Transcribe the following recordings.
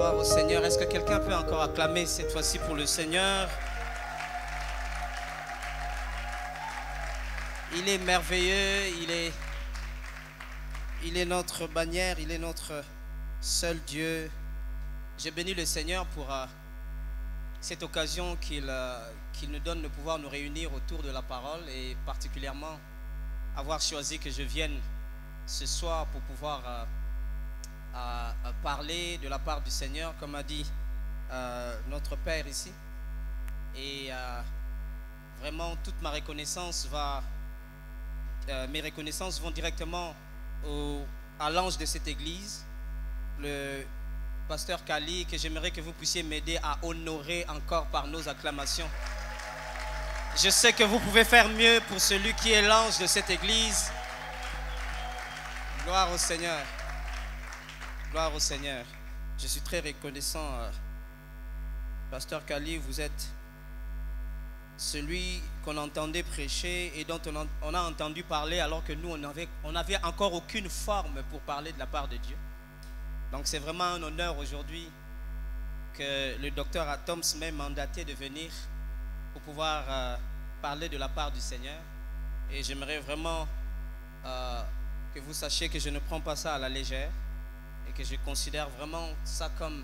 Gloire au Seigneur. Est-ce que quelqu'un peut encore acclamer cette fois-ci pour le Seigneur? Il est merveilleux, il est notre bannière, il est notre seul Dieu. J'ai béni le Seigneur pour cette occasion qu'il nous donne de pouvoir nous réunir autour de la parole et particulièrement avoir choisi que je vienne ce soir pour pouvoir parler de la part du Seigneur, comme a dit notre Père ici. Et vraiment toute ma reconnaissance mes reconnaissances vont directement à l'ange de cette église, le pasteur Kali, que j'aimerais que vous puissiez m'aider à honorer encore par nos acclamations. Je sais que vous pouvez faire mieux pour celui qui est l'ange de cette église. Gloire au Seigneur. Gloire au Seigneur. Je suis très reconnaissant. Pasteur Kali, vous êtes celui qu'on entendait prêcher et dont on a entendu parler alors que nous, on n'avait encore aucune forme pour parler de la part de Dieu. Donc c'est vraiment un honneur aujourd'hui que le docteur Atoms m'ait mandaté de venir pour pouvoir parler de la part du Seigneur. Et j'aimerais vraiment que vous sachiez que je ne prends pas ça à la légère et que je considère vraiment ça comme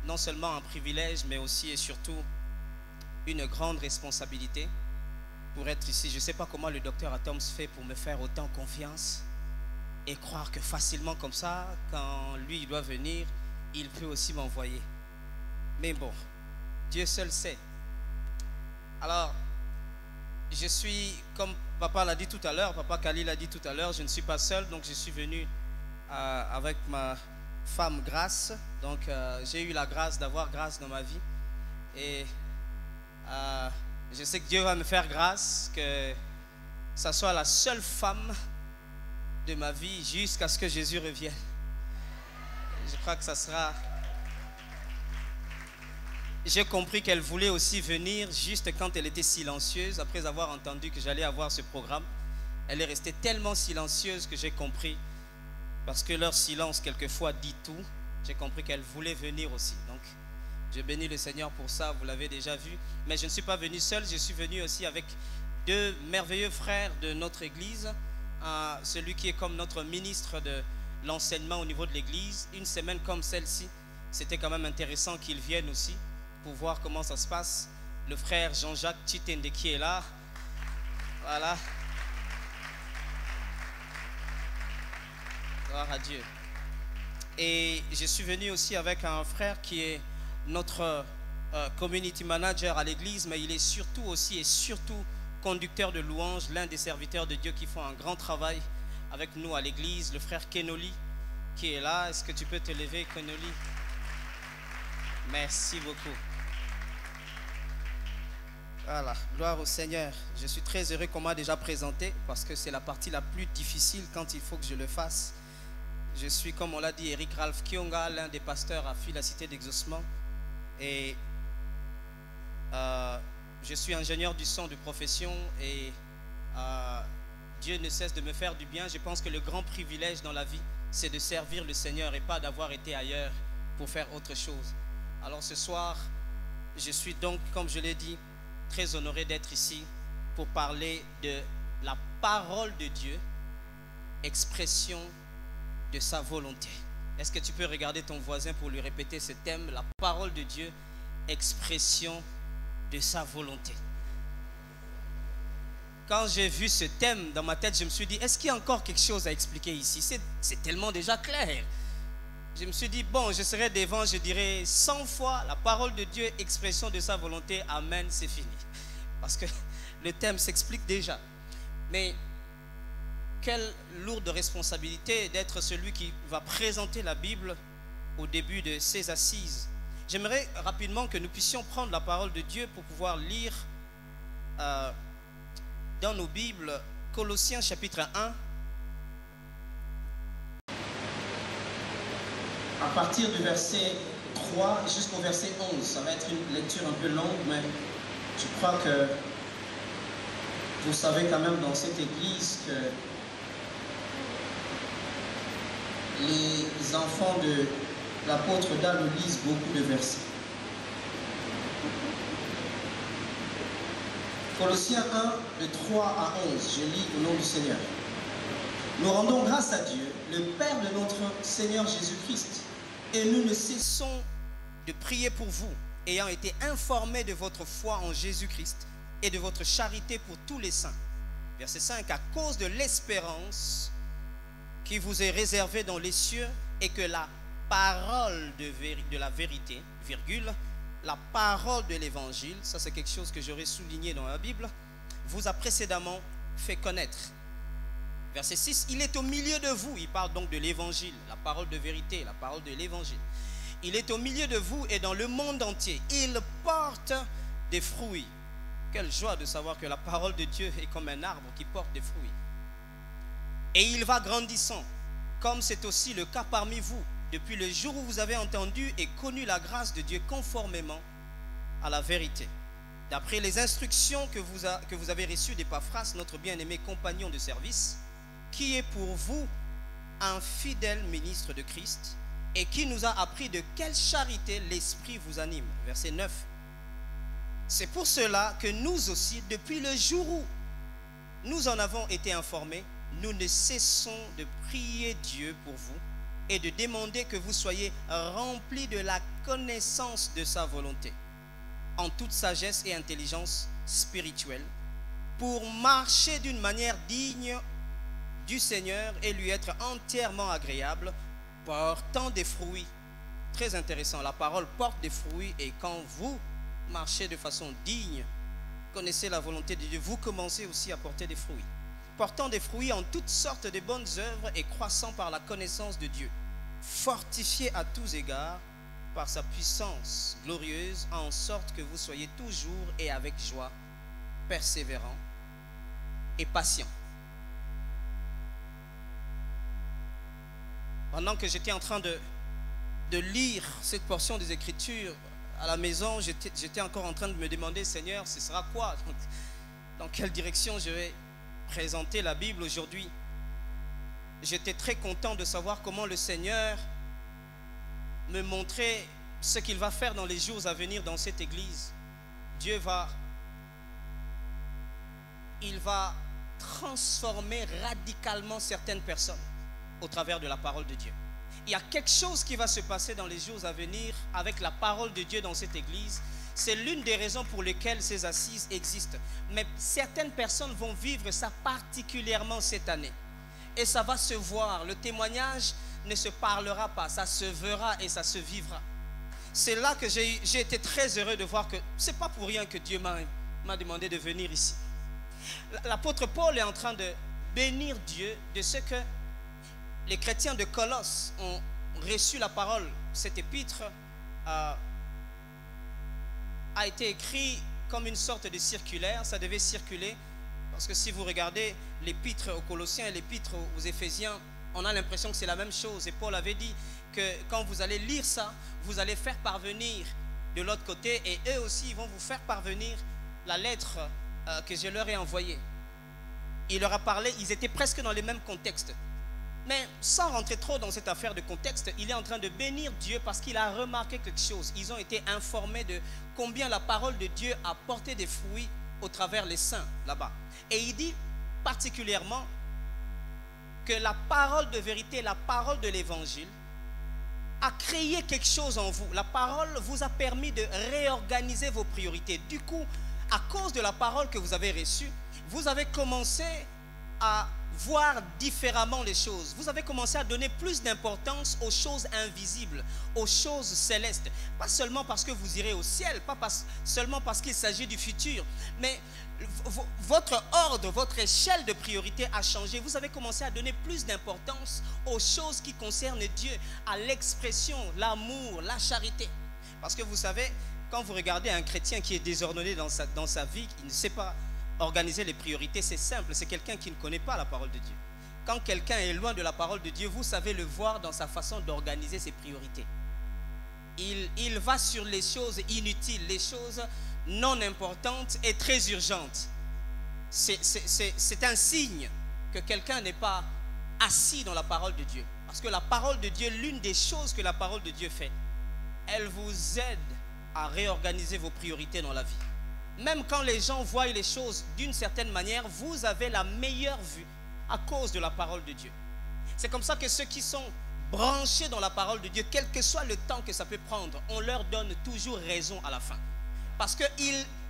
non seulement un privilège, mais aussi et surtout une grande responsabilité pour être ici. Je ne sais pas comment le docteur Atoms fait pour me faire autant confiance et croire que facilement comme ça, quand lui il doit venir, il peut aussi m'envoyer. Mais bon, Dieu seul sait. Alors, je suis, comme papa l'a dit tout à l'heure, papa Kali l'a dit tout à l'heure, je ne suis pas seul, donc je suis venu avec ma femme Grâce. Donc j'ai eu la grâce d'avoir Grâce dans ma vie. Et je sais que Dieu va me faire grâce, que ça soit la seule femme de ma vie jusqu'à ce que Jésus revienne. Je crois que ça sera... J'ai compris qu'elle voulait aussi venir juste quand elle était silencieuse. Après avoir entendu que j'allais avoir ce programme, elle est restée tellement silencieuse que j'ai compris, parce que leur silence quelquefois dit tout, j'ai compris qu'elle voulait venir aussi. Donc je bénis le Seigneur pour ça, vous l'avez déjà vu. Mais je ne suis pas venu seul, je suis venu aussi avec deux merveilleux frères de notre église. Celui qui est comme notre ministre de l'enseignement au niveau de l'église. Une semaine comme celle-ci, c'était quand même intéressant qu'ils viennent aussi pour voir comment ça se passe. Le frère Jean-Jacques Chitende qui est là. Voilà. Gloire à Dieu. Et je suis venu aussi avec un frère qui est notre community manager à l'église, mais il est surtout aussi et surtout conducteur de louanges, l'un des serviteurs de Dieu qui font un grand travail avec nous à l'église, le frère Kenoli qui est là. Est-ce que tu peux te lever, Kenoli? Merci beaucoup. Voilà, gloire au Seigneur. Je suis très heureux qu'on m'a déjà présenté parce que c'est la partie la plus difficile quand il faut que je le fasse. Je suis, comme on l'a dit, Eric Ralph Kionga, l'un des pasteurs à la Cité d'Exaucement. Et je suis ingénieur du son de profession et Dieu ne cesse de me faire du bien. Je pense que le grand privilège dans la vie, c'est de servir le Seigneur et pas d'avoir été ailleurs pour faire autre chose. Alors ce soir, je suis donc, comme je l'ai dit, très honoré d'être ici pour parler de la parole de Dieu, expression de sa volonté. Est-ce que tu peux regarder ton voisin pour lui répéter ce thème, la parole de Dieu, expression de sa volonté? Quand j'ai vu ce thème dans ma tête, je me suis dit, est-ce qu'il y a encore quelque chose à expliquer ici? C'est tellement déjà clair. Je me suis dit, bon, je serai devant, je dirais 100 fois la parole de Dieu, expression de sa volonté, amen, c'est fini. Parce que le thème s'explique déjà. Mais quelle lourde responsabilité d'être celui qui va présenter la Bible au début de ces assises. J'aimerais rapidement que nous puissions prendre la parole de Dieu pour pouvoir lire dans nos Bibles Colossiens chapitre 1. À partir du verset 3 jusqu'au verset 11. Ça va être une lecture un peu longue, mais je crois que vous savez quand même dans cette église que les enfants de l'apôtre Dan nous lise beaucoup de versets. Colossiens 1, de 3 à 11, je lis au nom du Seigneur. Nous rendons grâce à Dieu, le Père de notre Seigneur Jésus-Christ, et nous ne cessons de prier pour vous, ayant été informés de votre foi en Jésus-Christ et de votre charité pour tous les saints. Verset 5, à cause de l'espérance qui vous est réservée dans les cieux et que la parole de la vérité, virgule, la parole de l'évangile, ça c'est quelque chose que j'aurais souligné dans la Bible, vous a précédemment fait connaître. Verset 6, il est au milieu de vous, il parle donc de l'évangile, la parole de vérité, la parole de l'évangile. Il est au milieu de vous et dans le monde entier. Il porte des fruits. Quelle joie de savoir que la parole de Dieu est comme un arbre qui porte des fruits. Et il va grandissant, comme c'est aussi le cas parmi vous, depuis le jour où vous avez entendu et connu la grâce de Dieu conformément à la vérité. D'après les instructions que vous avez reçues d'Épaphras, notre bien-aimé compagnon de service, qui est pour vous un fidèle ministre de Christ et qui nous a appris de quelle charité l'Esprit vous anime. Verset 9. C'est pour cela que nous aussi, depuis le jour où nous en avons été informés, nous ne cessons de prier Dieu pour vous et de demander que vous soyez remplis de la connaissance de sa volonté, en toute sagesse et intelligence spirituelle, pour marcher d'une manière digne du Seigneur et lui être entièrement agréable, portant des fruits. Très intéressant, la parole porte des fruits et quand vous marchez de façon digne, connaissez la volonté de Dieu, vous commencez aussi à porter des fruits. Portant des fruits en toutes sortes de bonnes œuvres et croissant par la connaissance de Dieu, fortifié à tous égards par sa puissance glorieuse, en sorte que vous soyez toujours et avec joie, persévérants et patients. Pendant que j'étais en train de lire cette portion des Écritures à la maison, j'étais encore en train de me demander, Seigneur, ce sera quoi? Dans quelle direction je vais présenter la Bible aujourd'hui? J'étais très content de savoir comment le Seigneur me montrait ce qu'il va faire dans les jours à venir dans cette église. Il va transformer radicalement certaines personnes au travers de la parole de Dieu. Il y a quelque chose qui va se passer dans les jours à venir avec la parole de Dieu dans cette église. C'est l'une des raisons pour lesquelles ces assises existent. Mais certaines personnes vont vivre ça particulièrement cette année. Et ça va se voir. Le témoignage ne se parlera pas. Ça se verra et ça se vivra. C'est là que j'ai été très heureux de voir que ce n'est pas pour rien que Dieu m'a demandé de venir ici. L'apôtre Paul est en train de bénir Dieu de ce que les chrétiens de Colosse ont reçu la parole. Cet épître a été écrit comme une sorte de circulaire. Ça devait circuler parce que si vous regardez l'épître aux Colossiens et l'épître aux Éphésiens, on a l'impression que c'est la même chose. Et Paul avait dit que quand vous allez lire ça, vous allez faire parvenir de l'autre côté et eux aussi ils vont vous faire parvenir la lettre que je leur ai envoyée. Il leur a parlé, ils étaient presque dans les mêmes contextes. Mais sans rentrer trop dans cette affaire de contexte, il est en train de bénir Dieu parce qu'il a remarqué quelque chose. Ils ont été informés de combien la parole de Dieu a porté des fruits au travers les saints là-bas. Et il dit particulièrement que la parole de vérité, la parole de l'évangile a créé quelque chose en vous. La parole vous a permis de réorganiser vos priorités. Du coup, à cause de la parole que vous avez reçue, vous avez commencé à voir différemment les choses. Vous avez commencé à donner plus d'importance aux choses invisibles, aux choses célestes. Pas seulement parce que vous irez au ciel, pas seulement parce qu'il s'agit du futur, mais votre ordre, votre échelle de priorité a changé. Vous avez commencé à donner plus d'importance aux choses qui concernent Dieu, à l'expression, l'amour, la charité. Parce que vous savez, quand vous regardez un chrétien qui est désordonné dans sa vie, il ne sait pas organiser les priorités, c'est simple, c'est quelqu'un qui ne connaît pas la parole de Dieu. Quand quelqu'un est loin de la parole de Dieu, vous savez le voir dans sa façon d'organiser ses priorités. Il va sur les choses inutiles, les choses non importantes et très urgentes. C'est un signe que quelqu'un n'est pas assis dans la parole de Dieu. Parce que la parole de Dieu, l'une des choses que la parole de Dieu fait, elle vous aide à réorganiser vos priorités dans la vie. Même quand les gens voient les choses d'une certaine manière, vous avez la meilleure vue à cause de la parole de Dieu. C'est comme ça que ceux qui sont branchés dans la parole de Dieu, quel que soit le temps que ça peut prendre, on leur donne toujours raison à la fin. Parce que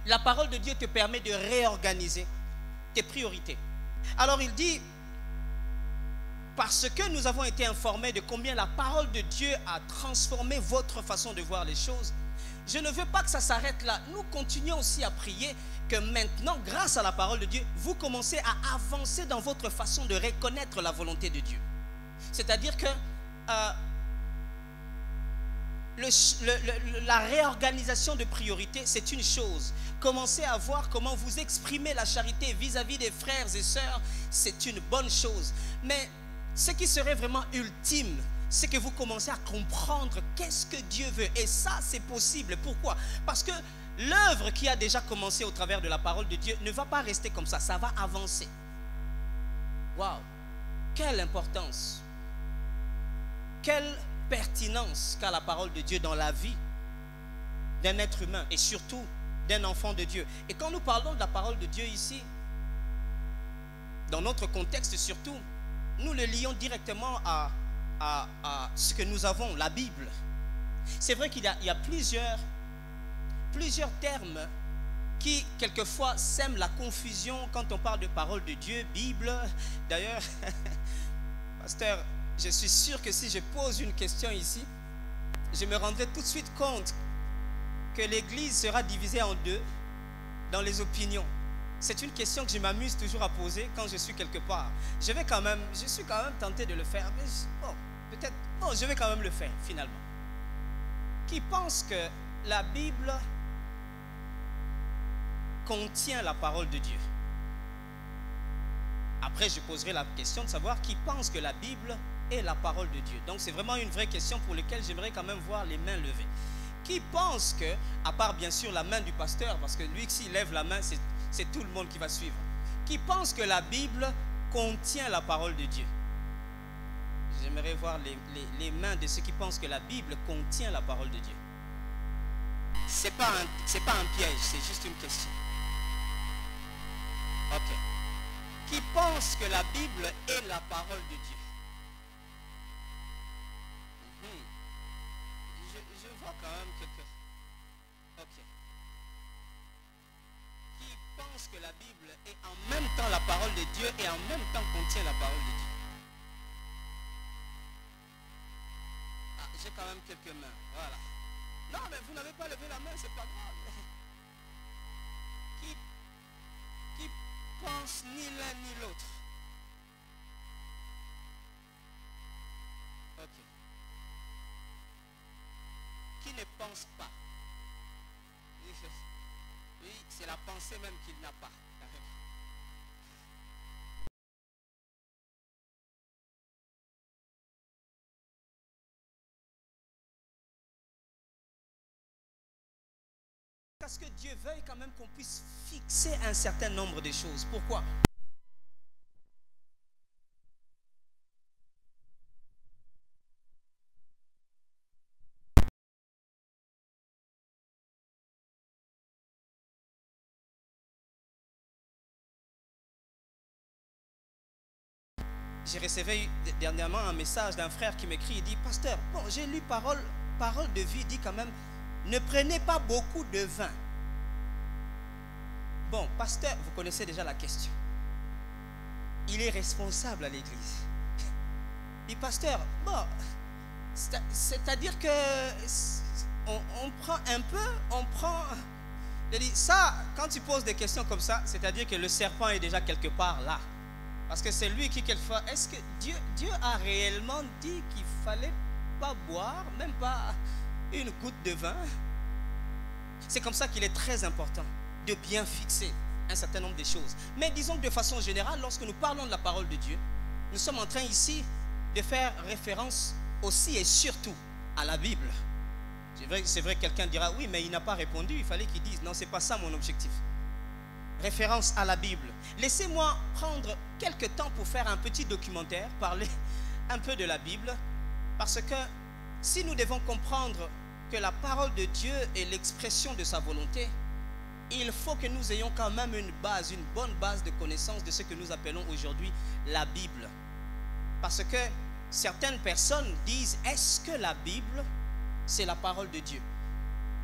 la parole de Dieu te permet de réorganiser tes priorités. Alors il dit, parce que nous avons été informés de combien la parole de Dieu a transformé votre façon de voir les choses, je ne veux pas que ça s'arrête là. Nous continuons aussi à prier que maintenant, grâce à la parole de Dieu, vous commencez à avancer dans votre façon de reconnaître la volonté de Dieu. C'est-à-dire que la réorganisation de priorités, c'est une chose. Commencez à voir comment vous exprimez la charité vis-à-vis des frères et sœurs, c'est une bonne chose. Mais ce qui serait vraiment ultime, c'est que vous commencez à comprendre qu'est-ce que Dieu veut. Et ça, c'est possible. Pourquoi? Parce que l'œuvre qui a déjà commencé au travers de la parole de Dieu ne va pas rester comme ça. Ça va avancer. Waouh! Quelle importance! Quelle pertinence qu'a la parole de Dieu dans la vie d'un être humain et surtout d'un enfant de Dieu. Et quand nous parlons de la parole de Dieu ici, dans notre contexte surtout, nous le lions directement à ce que nous avons, la Bible. C'est vrai qu'il y a plusieurs termes qui quelquefois sèment la confusion quand on parle de parole de Dieu, Bible. D'ailleurs, pasteur, je suis sûr que si je pose une question ici, je me rendrai tout de suite compte que l'Église sera divisée en deux dans les opinions. C'est une question que je m'amuse toujours à poser quand je suis quelque part. Je suis quand même tenté de le faire, mais je vais quand même le faire finalement. Qui pense que la Bible contient la parole de Dieu? Après, je poserai la question de savoir qui pense que la Bible est la parole de Dieu. Donc, c'est vraiment une vraie question pour laquelle j'aimerais quand même voir les mains levées. Qui pense que, à part bien sûr la main du pasteur, parce que lui, s'il lève la main, c'est tout le monde qui va suivre. Qui pense que la Bible contient la parole de Dieu? J'aimerais voir les mains de ceux qui pensent que la Bible contient la parole de Dieu. C'est pas un piège, c'est juste une question. Ok. Qui pense que la Bible est la parole de Dieu? Je vois quand même quelque... Ok. Qui pense que la Bible est en même temps la parole de Dieu et en même temps contient la parole de Dieu? Ah, j'ai quand même quelques mains. Voilà. Non, mais vous n'avez pas levé la main, c'est pas grave. Qui pense ni l'un ni l'autre? Ok. Qui ne pense pas? Oui, c'est la pensée même qu'il n'a pas. Parce que Dieu veuille quand même qu'on puisse fixer un certain nombre de choses. Pourquoi? J'ai reçu dernièrement un message d'un frère qui m'écrit, il dit, pasteur, bon, j'ai lu parole de vie, dit quand même, ne prenez pas beaucoup de vin. Bon, pasteur, vous connaissez déjà la question. Il est responsable à l'église. Il dit, pasteur, bon, c'est-à-dire que on prend un peu, il dit, ça, quand tu poses des questions comme ça, c'est-à-dire que le serpent est déjà quelque part là. Parce que c'est lui qui, quelquefois, est-ce que Dieu a réellement dit qu'il ne fallait pas boire, même pas une goutte de vin? C'est comme ça qu'il est très important de bien fixer un certain nombre de choses. Mais disons que de façon générale, lorsque nous parlons de la parole de Dieu, nous sommes en train ici de faire référence aussi et surtout à la Bible. C'est vrai que quelqu'un dira, oui, mais il n'a pas répondu, il fallait qu'il dise, non, ce n'est pas ça mon objectif. référence à la Bible. Laissez-moi prendre quelques temps pour faire un petit documentaire, parler un peu de la Bible, parce que si nous devons comprendre que la parole de Dieu est l'expression de sa volonté, il faut que nous ayons quand même une base, une bonne base de connaissance de ce que nous appelons aujourd'hui la Bible. Parce que certaines personnes disent, est-ce que la Bible, c'est la parole de Dieu?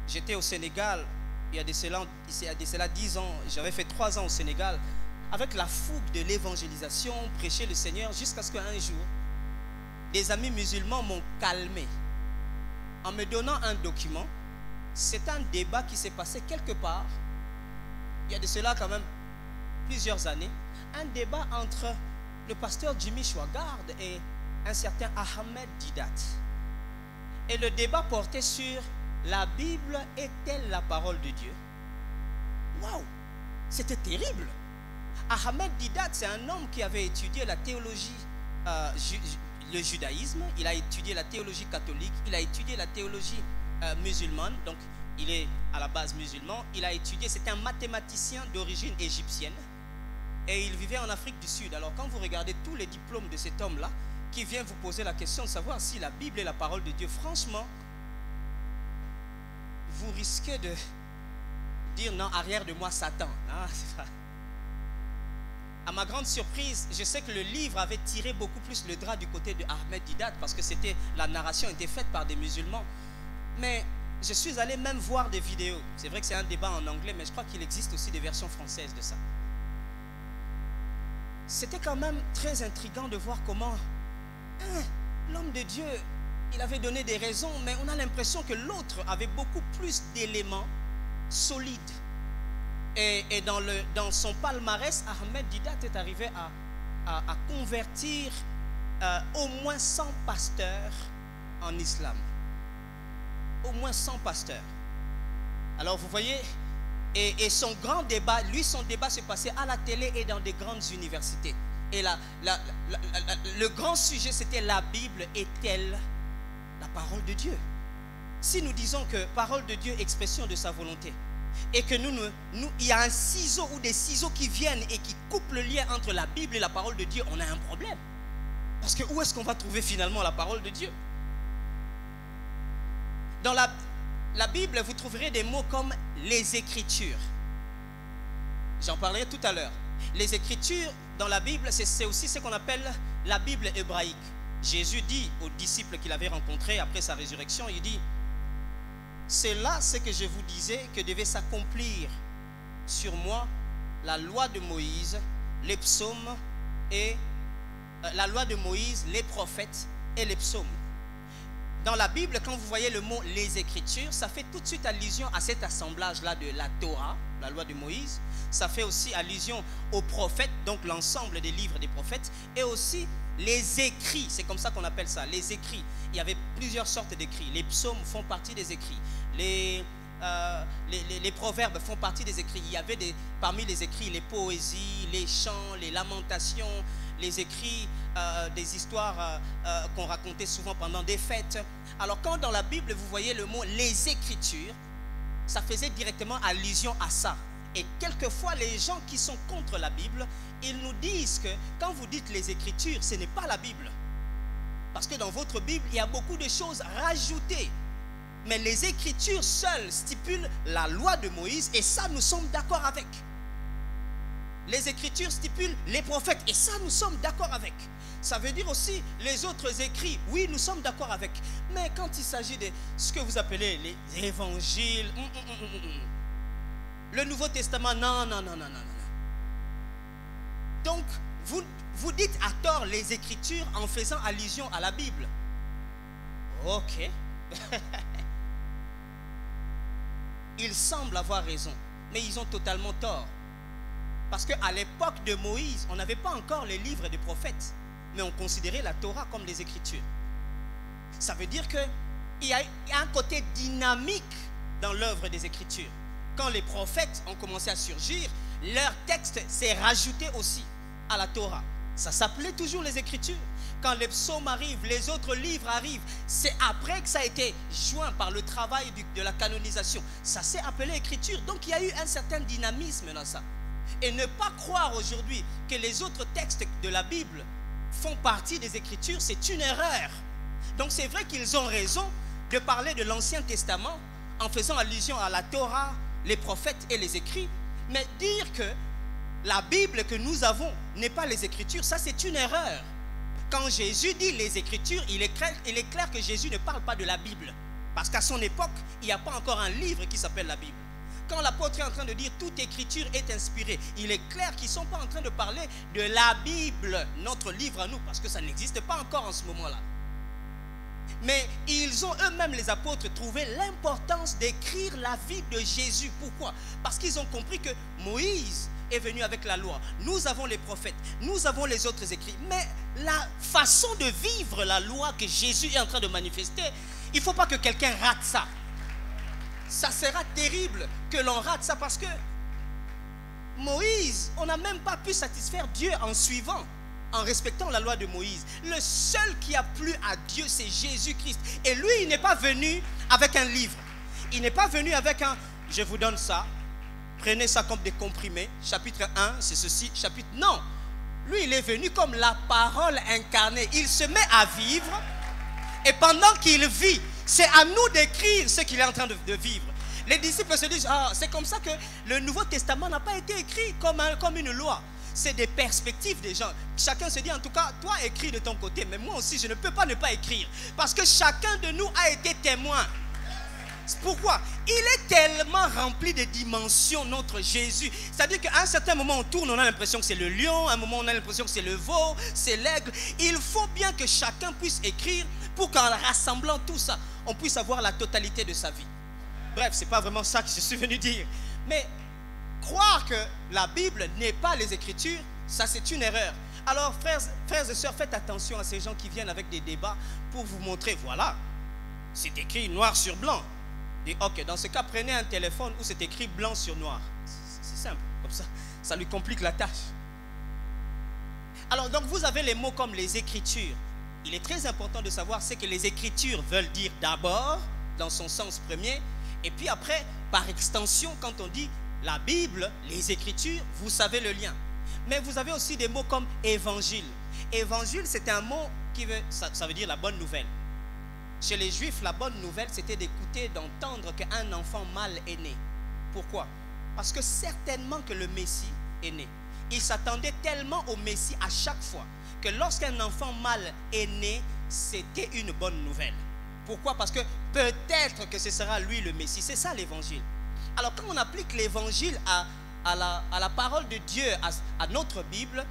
J'étais au Sénégal, il y a de cela 10 ans, j'avais fait 3 ans au Sénégal, avec la fougue de l'évangélisation, prêcher le Seigneur, jusqu'à ce qu'un jour, des amis musulmans m'ont calmé en me donnant un document. C'est un débat qui s'est passé quelque part, il y a de cela quand même plusieurs années, un débat entre le pasteur Jimmy Swaggart et un certain Ahmed Didat. Et le débat portait sur la Bible est-elle la parole de Dieu? Waouh, c'était terrible. Ahmed Didat, c'est un homme qui avait étudié la théologie, le judaïsme, il a étudié la théologie catholique, il a étudié la théologie musulmane, donc il est à la base musulman, il a étudié, c'est un mathématicien d'origine égyptienne et il vivait en Afrique du Sud. Alors quand vous regardez tous les diplômes de cet homme-là, qui vient vous poser la question de savoir si la Bible est la parole de Dieu, franchement, vous risquez de dire non, arrière de moi Satan. Non, c'est pas. À ma grande surprise, je sais que le livre avait tiré beaucoup plus le drap du côté de Ahmed Didat parce que la narration était faite par des musulmans. Mais je suis allé même voir des vidéos. C'est vrai que c'est un débat en anglais, mais je crois qu'il existe aussi des versions françaises de ça. C'était quand même très intriguant de voir comment l'homme de Dieu, il avait donné des raisons, mais on a l'impression que l'autre avait beaucoup plus d'éléments solides. Et dans son palmarès, Ahmed Didat est arrivé à convertir au moins 100 pasteurs en islam. Au moins 100 pasteurs. Alors vous voyez, et son grand débat, son débat se passait à la télé et dans des grandes universités. Et le grand sujet, c'était la Bible est-elle la parole de Dieu? Si nous disons que parole de Dieu, expression de sa volonté, et que il y a un ciseau ou des ciseaux qui viennent et qui coupent le lien entre la Bible et la parole de Dieu, on a un problème. Parce que où est-ce qu'on va trouver finalement la parole de Dieu? Dans la Bible, vous trouverez des mots comme les Écritures. J'en parlerai tout à l'heure. Les Écritures dans la Bible, c'est aussi ce qu'on appelle la Bible hébraïque. Jésus dit aux disciples qu'il avait rencontrés après sa résurrection, il dit, c'est là ce que je vous disais que devait s'accomplir sur moi la loi de Moïse, les psaumes et la loi de Moïse, les prophètes et les psaumes. Dans la Bible, quand vous voyez le mot les Écritures, ça fait tout de suite allusion à cet assemblage-là de la Torah, la loi de Moïse. Ça fait aussi allusion aux prophètes, donc l'ensemble des livres des prophètes, et aussi les écrits, c'est comme ça qu'on appelle ça, les écrits. Il y avait plusieurs sortes d'écrits. Les psaumes font partie des écrits. Les proverbes font partie des écrits. Il y avait parmi les écrits les poésies, les chants, les lamentations, les écrits des histoires qu'on racontait souvent pendant des fêtes. Alors quand dans la Bible vous voyez le mot les Écritures, ça faisait directement allusion à ça. Et quelquefois les gens qui sont contre la Bible, ils nous disent que quand vous dites les Écritures, ce n'est pas la Bible. Parce que dans votre Bible, il y a beaucoup de choses rajoutées. Mais les Écritures seules stipulent la loi de Moïse et ça, nous sommes d'accord avec. Les Écritures stipulent les prophètes et ça, nous sommes d'accord avec. Ça veut dire aussi les autres écrits. Oui, nous sommes d'accord avec. Mais quand il s'agit de ce que vous appelez les évangiles, le Nouveau Testament, non. Donc, vous dites à tort les Écritures en faisant allusion à la Bible. Ok. Ils semblent avoir raison, mais ils ont totalement tort. Parce qu'à l'époque de Moïse, on n'avait pas encore les livres des prophètes, mais on considérait la Torah comme les Écritures. Ça veut dire qu'il y a un côté dynamique dans l'œuvre des Écritures. Quand les prophètes ont commencé à surgir, leur texte s'est rajouté aussi à la Torah. Ça s'appelait toujours les Écritures. Quand les psaumes arrivent, les autres livres arrivent, c'est après que ça a été joint par le travail de la canonisation. Ça s'est appelé Écriture. Donc il y a eu un certain dynamisme dans ça. Et ne pas croire aujourd'hui que les autres textes de la Bible font partie des Écritures, c'est une erreur. Donc c'est vrai qu'ils ont raison de parler de l'Ancien Testament en faisant allusion à la Torah, les prophètes et les écrits. Mais dire que la Bible que nous avons n'est pas les Écritures, ça c'est une erreur. Quand Jésus dit les Écritures, il est clair que Jésus ne parle pas de la Bible. Parce qu'à son époque, il n'y a pas encore un livre qui s'appelle la Bible. Quand l'apôtre est en train de dire toute écriture est inspirée, il est clair qu'ils ne sont pas en train de parler de la Bible, notre livre à nous, parce que ça n'existe pas encore en ce moment-là. Mais ils ont eux-mêmes, les apôtres, trouvé l'importance d'écrire la vie de Jésus. Pourquoi? Parce qu'ils ont compris que Moïse est venu avec la loi. Nous avons les prophètes, nous avons les autres écrits. Mais la façon de vivre la loi que Jésus est en train de manifester, il ne faut pas que quelqu'un rate ça. Ça sera terrible que l'on rate ça parce que Moïse, on n'a même pas pu satisfaire Dieu en suivant, en respectant la loi de Moïse. Le seul qui a plu à Dieu, c'est Jésus-Christ. Et lui, il n'est pas venu avec un livre. Il n'est pas venu avec un, je vous donne ça, prenez ça comme des comprimés, chapitre 1, c'est ceci, chapitre... Non, lui, il est venu comme la parole incarnée. Il se met à vivre et pendant qu'il vit, c'est à nous d'écrire ce qu'il est en train de vivre. Les disciples se disent, ah, c'est comme ça que le Nouveau Testament n'a pas été écrit comme une loi. C'est des perspectives des gens. Chacun se dit, en tout cas, toi écris de ton côté, mais moi aussi, je ne peux pas ne pas écrire. Parce que chacun de nous a été témoin. Pourquoi? Il est tellement rempli de dimensions, notre Jésus. C'est-à-dire qu'à un certain moment, on tourne, on a l'impression que c'est le lion, à un moment, on a l'impression que c'est le veau, c'est l'aigle. Il faut bien que chacun puisse écrire pour qu'en rassemblant tout ça, on puisse avoir la totalité de sa vie. Bref, ce n'est pas vraiment ça que je suis venu dire. Mais croire que la Bible n'est pas les Écritures, ça c'est une erreur. Alors frères et sœurs, faites attention à ces gens qui viennent avec des débats pour vous montrer, voilà, c'est écrit noir sur blanc. Et ok, dans ce cas, prenez un téléphone où c'est écrit blanc sur noir. C'est simple, comme ça, ça lui complique la tâche. Alors donc vous avez les mots comme les Écritures. Il est très important de savoir ce que les Écritures veulent dire d'abord, dans son sens premier, et puis après, par extension, quand on dit la Bible, les Écritures, vous savez le lien. Mais vous avez aussi des mots comme évangile. Évangile, c'est un mot qui veut, ça veut dire la bonne nouvelle. Chez les Juifs, la bonne nouvelle, c'était d'écouter, d'entendre qu'un enfant mâle est né. Pourquoi? Parce que certainement que le Messie est né. Ils s'attendaient tellement au Messie à chaque fois que lorsqu'un enfant mâle est né, c'était une bonne nouvelle. Pourquoi? Parce que peut-être que ce sera lui le Messie. C'est ça l'évangile. Alors quand on applique l'évangile à la parole de Dieu, à notre Bible,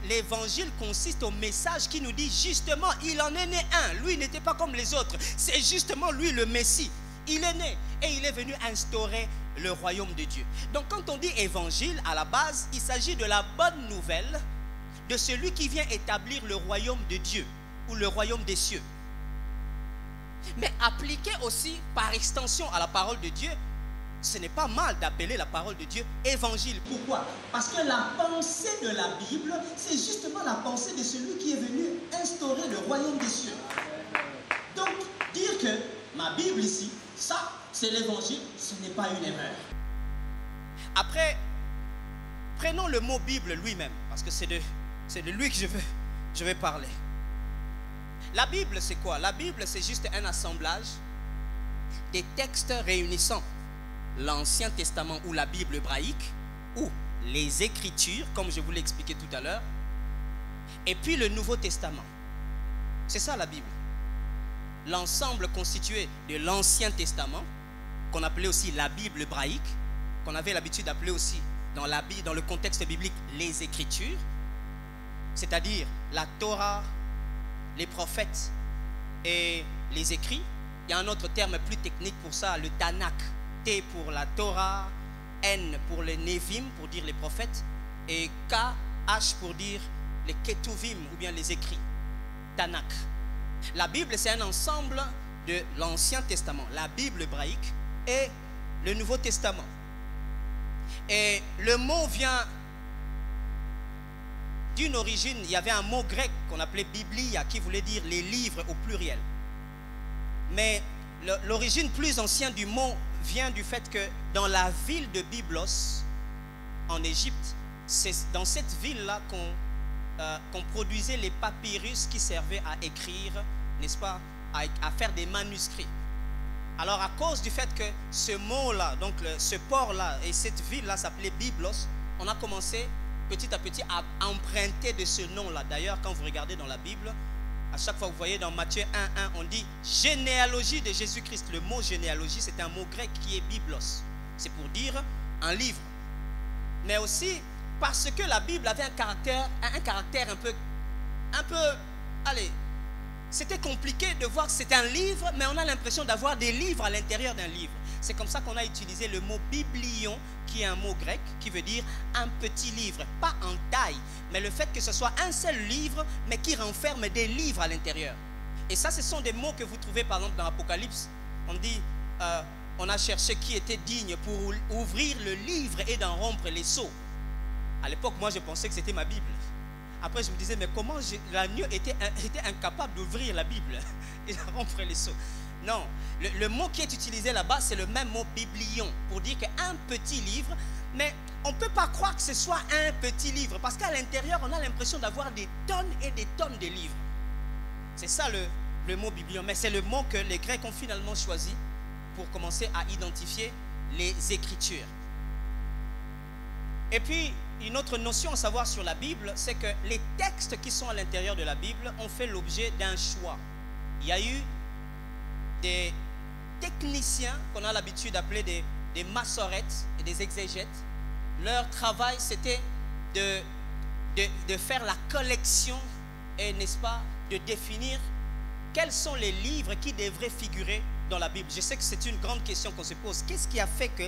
l'évangile consiste au message qui nous dit justement, il en est né un. Lui n'était pas comme les autres. C'est justement lui le Messie. Il est né et il est venu instaurer le royaume de Dieu. Donc quand on dit évangile, à la base, il s'agit de la bonne nouvelle de celui qui vient établir le royaume de Dieu ou le royaume des cieux. Mais appliqué aussi par extension à la parole de Dieu, ce n'est pas mal d'appeler la parole de Dieu évangile. Pourquoi? Parce que la pensée de la Bible, c'est justement la pensée de celui qui est venu instaurer le royaume des cieux. Donc, dire que ma Bible ici, ça, c'est l'évangile, ce n'est pas une erreur. Après, prenons le mot Bible lui-même, parce que c'est de lui que je vais parler. La Bible, c'est quoi? La Bible, c'est juste un assemblage des textes réunissant l'Ancien Testament ou la Bible hébraïque, ou les Écritures, comme je vous l'ai expliqué tout à l'heure, et puis le Nouveau Testament. C'est ça la Bible. L'ensemble constitué de l'Ancien Testament, qu'on appelait aussi la Bible hébraïque, qu'on avait l'habitude d'appeler aussi dans le contexte biblique les Écritures, c'est-à-dire la Torah, les prophètes et les écrits. Il y a un autre terme plus technique pour ça, le Tanakh. T pour la Torah, N pour les Nevim, pour dire les prophètes, et K, H pour dire les Ketuvim, ou bien les écrits. Tanakh. La Bible, c'est un ensemble de l'Ancien Testament, la Bible hébraïque et le Nouveau Testament. Et le mot vient d'une origine, il y avait un mot grec qu'on appelait Biblia, qui voulait dire les livres au pluriel. Mais l'origine plus ancienne du mot vient du fait que dans la ville de Byblos, en Égypte, c'est dans cette ville-là qu'on produisait les papyrus qui servaient à écrire, n'est-ce pas, à faire des manuscrits. Alors à cause du fait que ce mot-là, donc ce port-là et cette ville-là s'appelait Byblos, on a commencé petit à petit à emprunter de ce nom-là. D'ailleurs, quand vous regardez dans la Bible, à chaque fois que vous voyez dans Matthieu 1:1, on dit généalogie de Jésus-Christ. Le mot généalogie, c'est un mot grec qui est Byblos. C'est pour dire un livre. Mais aussi parce que la Bible avait un caractère un peu, allez, c'était compliqué de voir que c'était un livre, mais on a l'impression d'avoir des livres à l'intérieur d'un livre. C'est comme ça qu'on a utilisé le mot biblion, qui est un mot grec, qui veut dire un petit livre, pas en taille, mais le fait que ce soit un seul livre, mais qui renferme des livres à l'intérieur. Et ça, ce sont des mots que vous trouvez par exemple dans l'Apocalypse. On dit, on a cherché qui était digne pour ouvrir le livre et d'en rompre les sceaux. À l'époque, moi, je pensais que c'était ma Bible. Après, je me disais, mais comment l'agneau était incapable d'ouvrir la Bible et de rompre les sceaux? Non, le mot qui est utilisé là-bas, c'est le même mot biblion, pour dire qu'un petit livre, mais on ne peut pas croire que ce soit un petit livre, parce qu'à l'intérieur, on a l'impression d'avoir des tonnes et des tonnes de livres. C'est ça le mot biblion, mais c'est le mot que les Grecs ont finalement choisi pour commencer à identifier les Écritures. Et puis, une autre notion à savoir sur la Bible, c'est que les textes qui sont à l'intérieur de la Bible ont fait l'objet d'un choix. Il y a eu des techniciens qu'on a l'habitude d'appeler des massorètes et des exégètes. Leur travail, c'était de faire la collection et, n'est-ce pas, de définir quels sont les livres qui devraient figurer dans la Bible. Je sais que c'est une grande question qu'on se pose. Qu'est-ce qui a fait que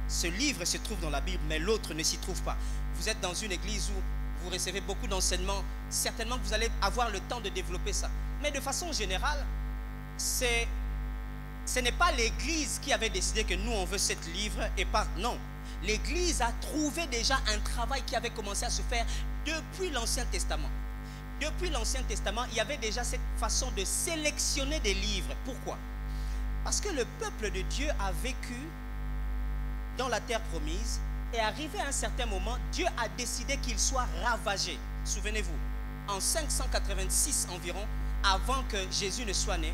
ce livre se trouve dans la Bible, mais l'autre ne s'y trouve pas? Vous êtes dans une église où vous recevez beaucoup d'enseignements. Certainement que vous allez avoir le temps de développer ça. Mais de façon générale, ce n'est pas l'église qui avait décidé que nous, on veut ce livre et pas... Non. L'église a trouvé déjà un travail qui avait commencé à se faire depuis l'Ancien Testament. Depuis l'Ancien Testament, il y avait déjà cette façon de sélectionner des livres. Pourquoi? Parce que le peuple de Dieu a vécu dans la terre promise et arrivé à un certain moment, Dieu a décidé qu'il soit ravagé. Souvenez-vous, en 586 environ, avant que Jésus ne soit né,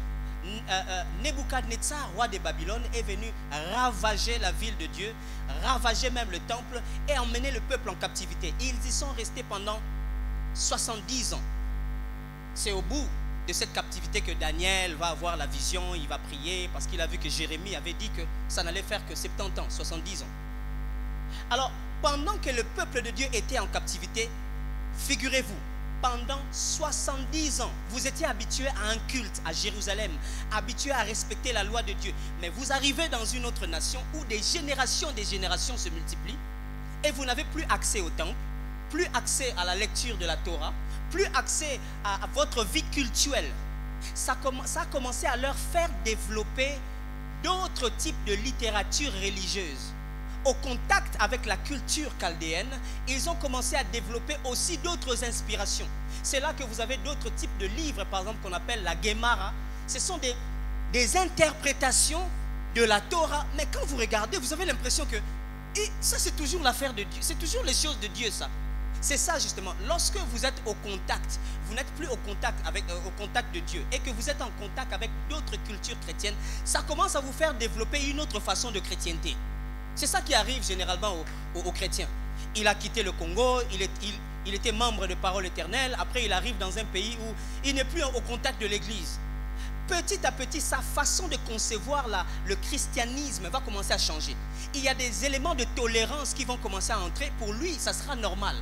Nebuchadnezzar, roi de Babylone, est venu ravager la ville de Dieu, ravager même le temple et emmener le peuple en captivité. Ils y sont restés pendant 70 ans. C'est au bout de cette captivité que Daniel va avoir la vision, il va prier parce qu'il a vu que Jérémie avait dit que ça n'allait faire que 70 ans, 70 ans. Alors, pendant que le peuple de Dieu était en captivité, figurez-vous, pendant 70 ans, vous étiez habitué à un culte à Jérusalem, habitué à respecter la loi de Dieu. Mais vous arrivez dans une autre nation où des générations se multiplient et vous n'avez plus accès au temple, plus accès à la lecture de la Torah, plus accès à votre vie cultuelle. Ça a commencé à leur faire développer d'autres types de littérature religieuse. Au contact avec la culture chaldéenne, ils ont commencé à développer aussi d'autres inspirations. C'est là que vous avez d'autres types de livres, par exemple, qu'on appelle la Gemara. Ce sont des interprétations de la Torah. Mais quand vous regardez, vous avez l'impression que ça, c'est toujours l'affaire de Dieu. C'est toujours les choses de Dieu, ça. C'est ça, justement. Lorsque vous êtes au contact, vous n'êtes plus au contact de Dieu et que vous êtes en contact avec d'autres cultures chrétiennes, ça commence à vous faire développer une autre façon de chrétienté. C'est ça qui arrive généralement aux chrétiens. Il a quitté le Congo, il était membre de Parole Éternelle. Après, il arrive dans un pays où il n'est plus au contact de l'église. Petit à petit, sa façon de concevoir le christianisme va commencer à changer. Il y a des éléments de tolérance qui vont commencer à entrer. Pour lui, ça sera normal.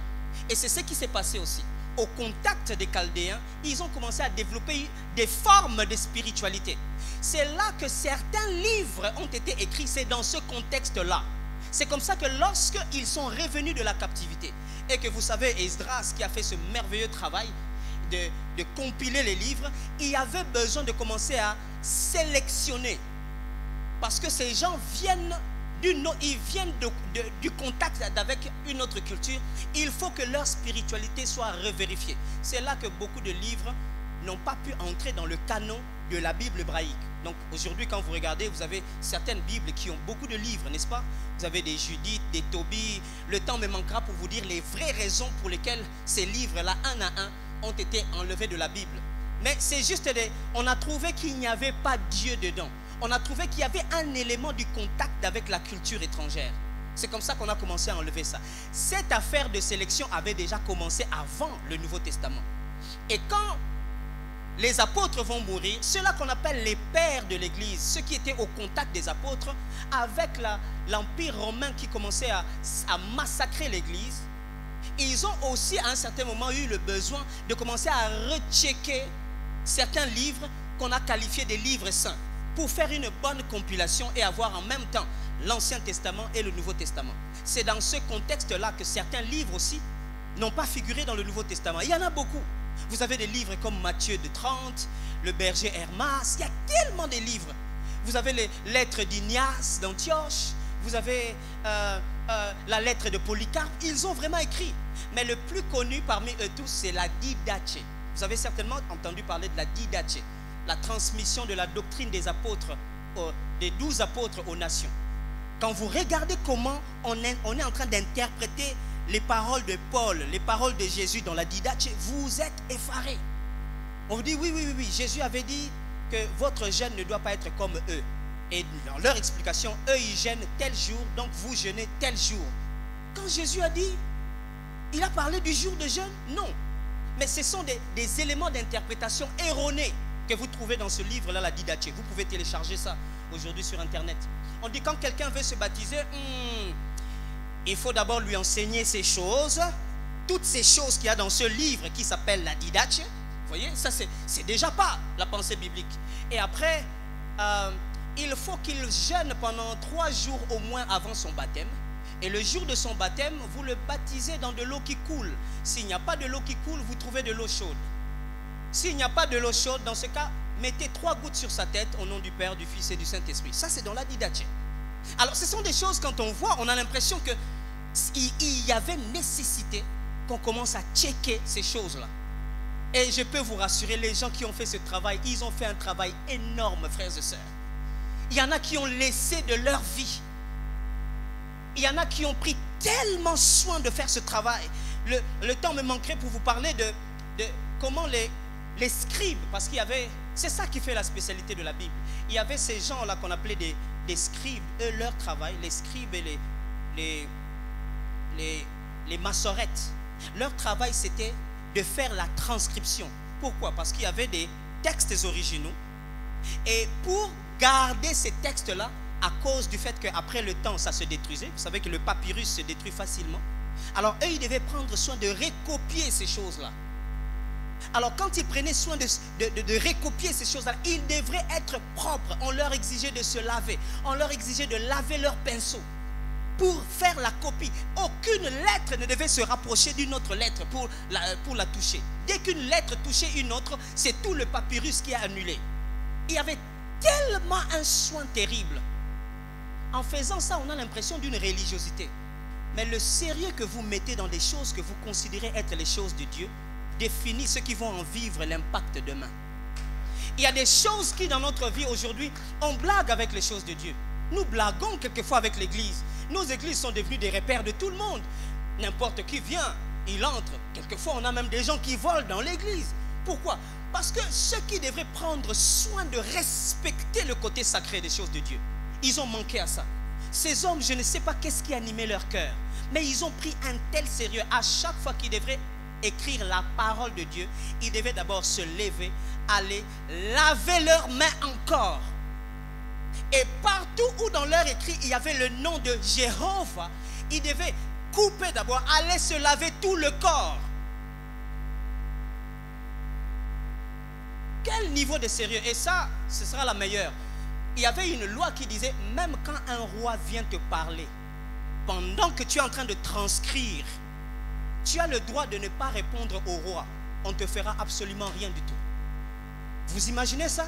Et c'est ce qui s'est passé aussi. Au contact des Chaldéens, ils ont commencé à développer des formes de spiritualité. C'est là que certains livres ont été écrits, c'est dans ce contexte-là. C'est comme ça que lorsqu'ils sont revenus de la captivité, et que vous savez, Esdras qui a fait ce merveilleux travail de compiler les livres, il y avait besoin de commencer à sélectionner. Parce que ces gens viennent du contact avec une autre culture. Il faut que leur spiritualité soit revérifiée. C'est là que beaucoup de livres n'ont pas pu entrer dans le canon de la Bible hébraïque. Donc aujourd'hui, quand vous regardez, vous avez certaines Bibles qui ont beaucoup de livres, n'est-ce pas? Vous avez des Judith, des Tobie. Le temps me manquera pour vous dire les vraies raisons pour lesquelles ces livres-là, un à un, ont été enlevés de la Bible. Mais c'est juste, on a trouvé qu'il n'y avait pas Dieu dedans. On a trouvé qu'il y avait un élément du contact avec la culture étrangère. C'est comme ça qu'on a commencé à enlever ça. Cette affaire de sélection avait déjà commencé avant le Nouveau Testament. Et quand les apôtres vont mourir, ceux-là qu'on appelle les pères de l'Église, ceux qui étaient au contact des apôtres, avec l'Empire romain qui commençait à massacrer l'Église, ils ont aussi à un certain moment eu le besoin de commencer à rechecker certains livres qu'on a qualifiés des livres saints pour faire une bonne compilation et avoir en même temps l'Ancien Testament et le Nouveau Testament. C'est dans ce contexte-là que certains livres aussi n'ont pas figuré dans le Nouveau Testament. Il y en a beaucoup. Vous avez des livres comme Matthieu de 30, le berger Hermas, il y a tellement de livres. Vous avez les lettres d'Ignace d'Antioche, vous avez la lettre de Polycarpe, ils ont vraiment écrit. Mais le plus connu parmi eux tous, c'est la Didache. Vous avez certainement entendu parler de la Didache, la transmission de la doctrine des apôtres, des 12 apôtres aux nations. Quand vous regardez comment on est en train d'interpréter les paroles de Paul, les paroles de Jésus dans la Didache, vous êtes effarés. On vous dit oui, Jésus avait dit que votre jeûne ne doit pas être comme eux. Et dans leur explication, eux ils jeûnent tel jour, donc vous jeûnez tel jour. Quand Jésus a dit, il a parlé du jour de jeûne? Non. Mais ce sont des éléments d'interprétation erronés que vous trouvez dans ce livre-là, la Didache. Vous pouvez télécharger ça aujourd'hui sur Internet. On dit quand quelqu'un veut se baptiser, il faut d'abord lui enseigner ces choses, toutes ces choses qu'il y a dans ce livre qui s'appelle la Didache. Vous voyez, ça c'est déjà pas la pensée biblique. Et après, il faut qu'il jeûne pendant 3 jours au moins avant son baptême. Et le jour de son baptême, vous le baptisez dans de l'eau qui coule. S'il n'y a pas de l'eau qui coule, vous trouvez de l'eau chaude. S'il n'y a pas de l'eau chaude, dans ce cas, mettez 3 gouttes sur sa tête au nom du Père, du Fils et du Saint-Esprit. Ça, c'est dans la Didache. Alors, ce sont des choses, quand on voit, on a l'impression qu'il y avait nécessité qu'on commence à checker ces choses-là. Et je peux vous rassurer, les gens qui ont fait ce travail, ils ont fait un travail énorme, frères et sœurs. Il y en a qui ont laissé de leur vie. Il y en a qui ont pris tellement soin de faire ce travail. Le temps me manquerait pour vous parler de comment les scribes, parce qu'il y avait, c'est ça qui fait la spécialité de la Bible. Il y avait ces gens-là qu'on appelait des scribes. Eux, leur travail, les scribes et les massorettes, leur travail c'était de faire la transcription. Pourquoi? Parce qu'il y avait des textes originaux. Et pour garder ces textes-là, à cause du fait qu'après le temps, ça se détruisait. Vous savez que le papyrus se détruit facilement. Alors eux, ils devaient prendre soin de recopier ces choses-là. Alors quand ils prenaient soin de recopier ces choses-là, ils devraient être propres. On leur exigeait de se laver. On leur exigeait de laver leur pinceau pour faire la copie. Aucune lettre ne devait se rapprocher d'une autre lettre pour la toucher. Dès qu'une lettre touchait une autre, c'est tout le papyrus qui est annulé. Il y avait tellement un soin terrible. En faisant ça, on a l'impression d'une religiosité. Mais le sérieux que vous mettez dans des choses que vous considérez être les choses de Dieu définit ceux qui vont en vivre l'impact demain. Il y a des choses qui dans notre vie aujourd'hui, on blague avec les choses de Dieu. Nous blaguons quelquefois avec l'église. Nos églises sont devenues des repères de tout le monde. N'importe qui vient, il entre. Quelquefois, on a même des gens qui volent dans l'église. Pourquoi? Parce que ceux qui devraient prendre soin de respecter le côté sacré des choses de Dieu, ils ont manqué à ça. Ces hommes, je ne sais pas qu'est-ce qui animait leur cœur, mais ils ont pris un tel sérieux. À chaque fois qu'ils devraient écrire la parole de Dieu, ils devaient d'abord se lever, aller laver leurs mains encore. Et partout où dans leur écrit, il y avait le nom de Jéhovah, ils devaient couper d'abord, aller se laver tout le corps. Quel niveau de sérieux? Et ça, ce sera la meilleure. Il y avait une loi qui disait, même quand un roi vient te parler, pendant que tu es en train de transcrire, tu as le droit de ne pas répondre au roi. On ne te fera absolument rien du tout. Vous imaginez ça?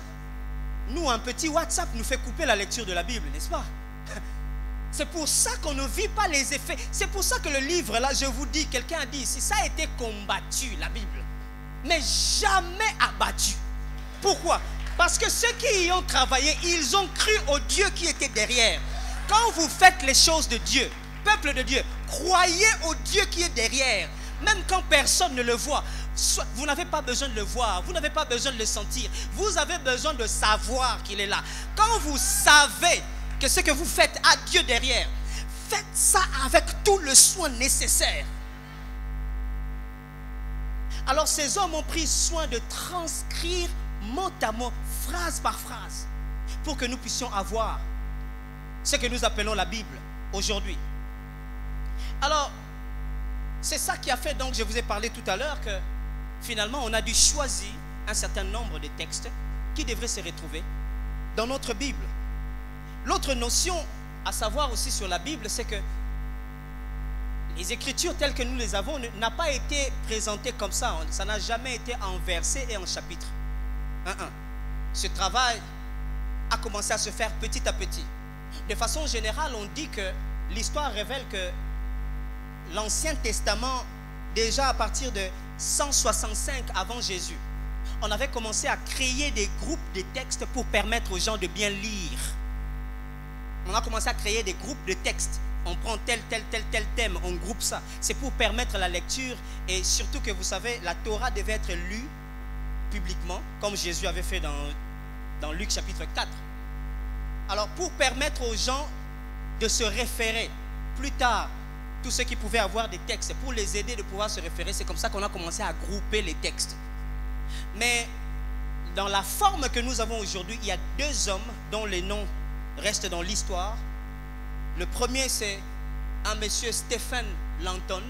Nous, un petit WhatsApp nous fait couper la lecture de la Bible, n'est-ce pas? C'est pour ça qu'on ne vit pas les effets. C'est pour ça que le livre, là, je vous dis, quelqu'un a dit ici, ça a été combattu, la Bible, mais jamais abattu. Pourquoi? Parce que ceux qui y ont travaillé, ils ont cru au Dieu qui était derrière. Quand vous faites les choses de Dieu, peuple de Dieu, croyez au Dieu qui est derrière. Même quand personne ne le voit, vous n'avez pas besoin de le voir, vous n'avez pas besoin de le sentir. Vous avez besoin de savoir qu'il est là. Quand vous savez que ce que vous faites a Dieu derrière, faites ça avec tout le soin nécessaire. Alors ces hommes ont pris soin de transcrire mot à mot, phrase par phrase, pour que nous puissions avoir ce que nous appelons la Bible aujourd'hui. Alors, c'est ça qui a fait, donc je vous ai parlé tout à l'heure, que finalement on a dû choisir un certain nombre de textes qui devraient se retrouver dans notre Bible. L'autre notion à savoir aussi sur la Bible, c'est que les Écritures telles que nous les avons n'a pas été présentées comme ça. Ça n'a jamais été en versets et en chapitres. Ce travail a commencé à se faire petit à petit. De façon générale, on dit que l'histoire révèle que l'Ancien Testament, déjà à partir de 165 avant Jésus, on avait commencé à créer des groupes de textes pour permettre aux gens de bien lire. On a commencé à créer des groupes de textes. On prend tel thème, on groupe ça. C'est pour permettre la lecture et surtout que vous savez, la Torah devait être lue publiquement, comme Jésus avait fait dans Luc chapitre 4. Alors pour permettre aux gens de se référer plus tard, tous ceux qui pouvaient avoir des textes, pour les aider de pouvoir se référer, c'est comme ça qu'on a commencé à grouper les textes. Mais dans la forme que nous avons aujourd'hui, il y a deux hommes dont les noms restent dans l'histoire. Le premier, c'est un monsieur Stephen Langton,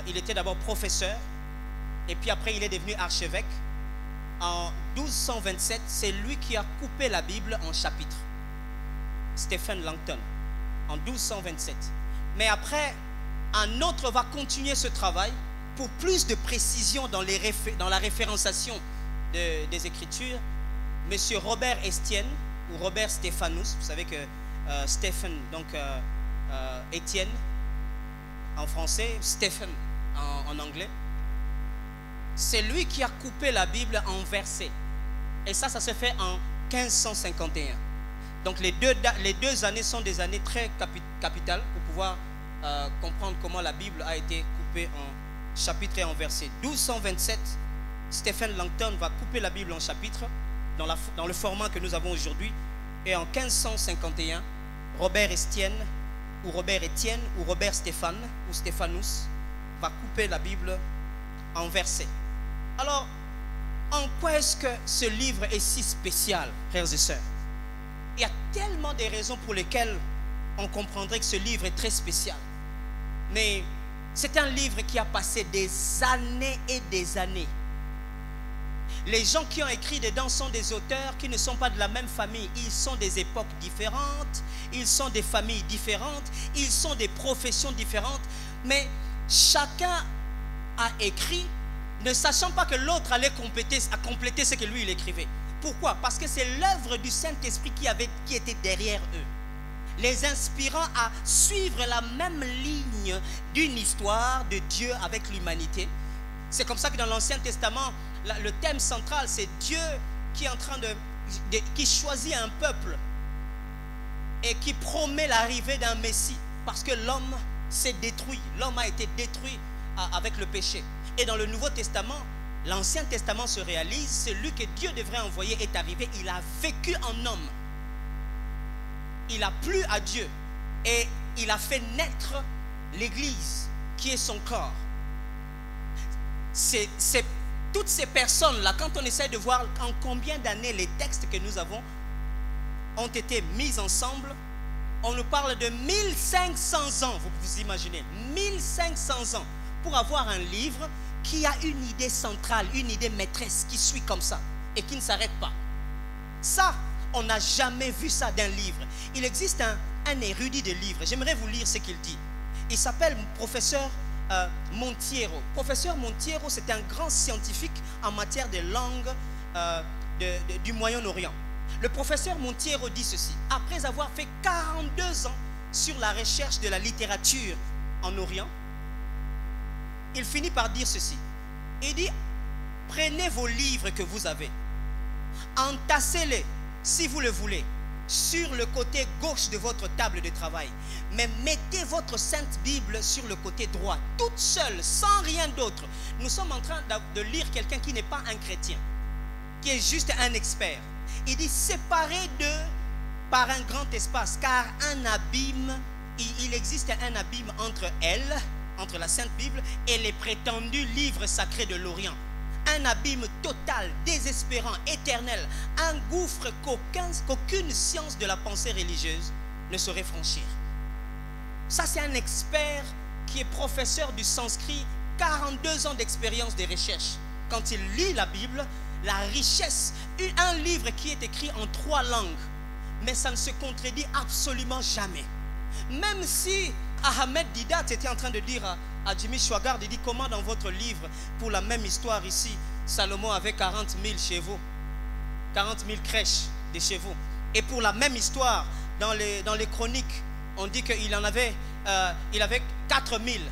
il était d'abord professeur, et puis après il est devenu archevêque. En 1227, c'est lui qui a coupé la Bible en chapitres. Stephen Langton, en 1227. Mais après, un autre va continuer ce travail pour plus de précision dans la référenciation des Écritures. Monsieur Robert Estienne, ou Robert Stephanus, vous savez que Stephen, donc Étienne en français, Stephen en anglais. C'est lui qui a coupé la Bible en versets. Et ça se fait en 1551. Donc les deux années sont des années très capitales pour pouvoir comprendre comment la Bible a été coupée en chapitres et en versets. 1227, Stephen Langton va couper la Bible en chapitres dans le format que nous avons aujourd'hui. Et en 1551, Robert Estienne ou Robert Stéphane ou Stéphanus va couper la Bible en versets. Alors, en quoi est-ce que ce livre est si spécial, frères et sœurs? Il y a tellement de raisons pour lesquelles on comprendrait que ce livre est très spécial. Mais c'est un livre qui a passé des années et des années. Les gens qui ont écrit dedans sont des auteurs qui ne sont pas de la même famille. Ils sont des époques différentes, ils sont des familles différentes, ils sont des professions différentes. Mais chacun a écrit, ne sachant pas que l'autre allait compléter ce que lui il écrivait. Pourquoi? Parce que c'est l'œuvre du Saint-Esprit qui était derrière eux, les inspirant à suivre la même ligne d'une histoire de Dieu avec l'humanité. C'est comme ça que dans l'Ancien Testament, le thème central, c'est Dieu qui est en train qui choisit un peuple et qui promet l'arrivée d'un Messie, parce que l'homme s'est détruit, l'homme a été détruit avec le péché. Et dans le Nouveau Testament, l'Ancien Testament se réalise, celui que Dieu devrait envoyer est arrivé, il a vécu en homme, il a plu à Dieu et il a fait naître l'Église qui est son corps. C'est toutes ces personnes-là, quand on essaie de voir en combien d'années les textes que nous avons ont été mis ensemble, on nous parle de 1500 ans, vous vous imaginez, 1500 ans pour avoir un livre qui a une idée centrale, une idée maîtresse qui suit comme ça et qui ne s'arrête pas. Ça, on n'a jamais vu ça d'un livre. Il existe un érudit de livres, j'aimerais vous lire ce qu'il dit. Il s'appelle professeur Montiero. Professeur Montiero, c'est un grand scientifique en matière de langue du Moyen-Orient. Le professeur Montiero dit ceci: après avoir fait 42 ans sur la recherche de la littérature en Orient, il finit par dire ceci. Il dit: prenez vos livres que vous avez entassez-les, si vous le voulez, sur le côté gauche de votre table de travail. Mais mettez votre Sainte Bible sur le côté droit, toute seule, sans rien d'autre. Nous sommes en train de lire quelqu'un qui n'est pas un chrétien, qui est juste un expert. Il dit séparez d'eux par un grand espace, car un abîme, il existe un abîme entre elle, entre la Sainte Bible et les prétendus livres sacrés de l'Orient. Un abîme total, désespérant, éternel, un gouffre qu'aucune science de la pensée religieuse ne saurait franchir. Ça, c'est un expert qui est professeur du sanskrit, 42 ans d'expérience de recherche. Quand il lit la Bible, la richesse, un livre qui est écrit en 3 langues, mais ça ne se contredit absolument jamais. Même si Ahmed Didat était en train de dire à Jimmy Swaggart, il dit comment dans votre livre, pour la même histoire ici, Salomon avait 40 000 chevaux, 40 000 crèches de chevaux. Et pour la même histoire, dans les chroniques, on dit qu'il en avait, il avait 4 000.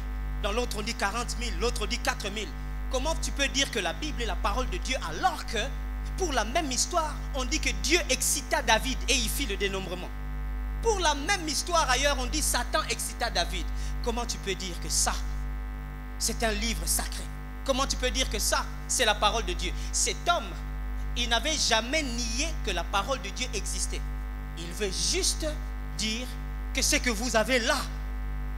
Dans l'autre, on dit 40 000, l'autre dit 4 000. Comment tu peux dire que la Bible est la parole de Dieu alors que, pour la même histoire, on dit que Dieu excita David et il fit le dénombrement. Pour la même histoire ailleurs, on dit Satan excita David. Comment tu peux dire que ça, c'est un livre sacré? Comment tu peux dire que ça, c'est la parole de Dieu? Cet homme, il n'avait jamais nié que la parole de Dieu existait. Il veut juste dire que ce que vous avez là,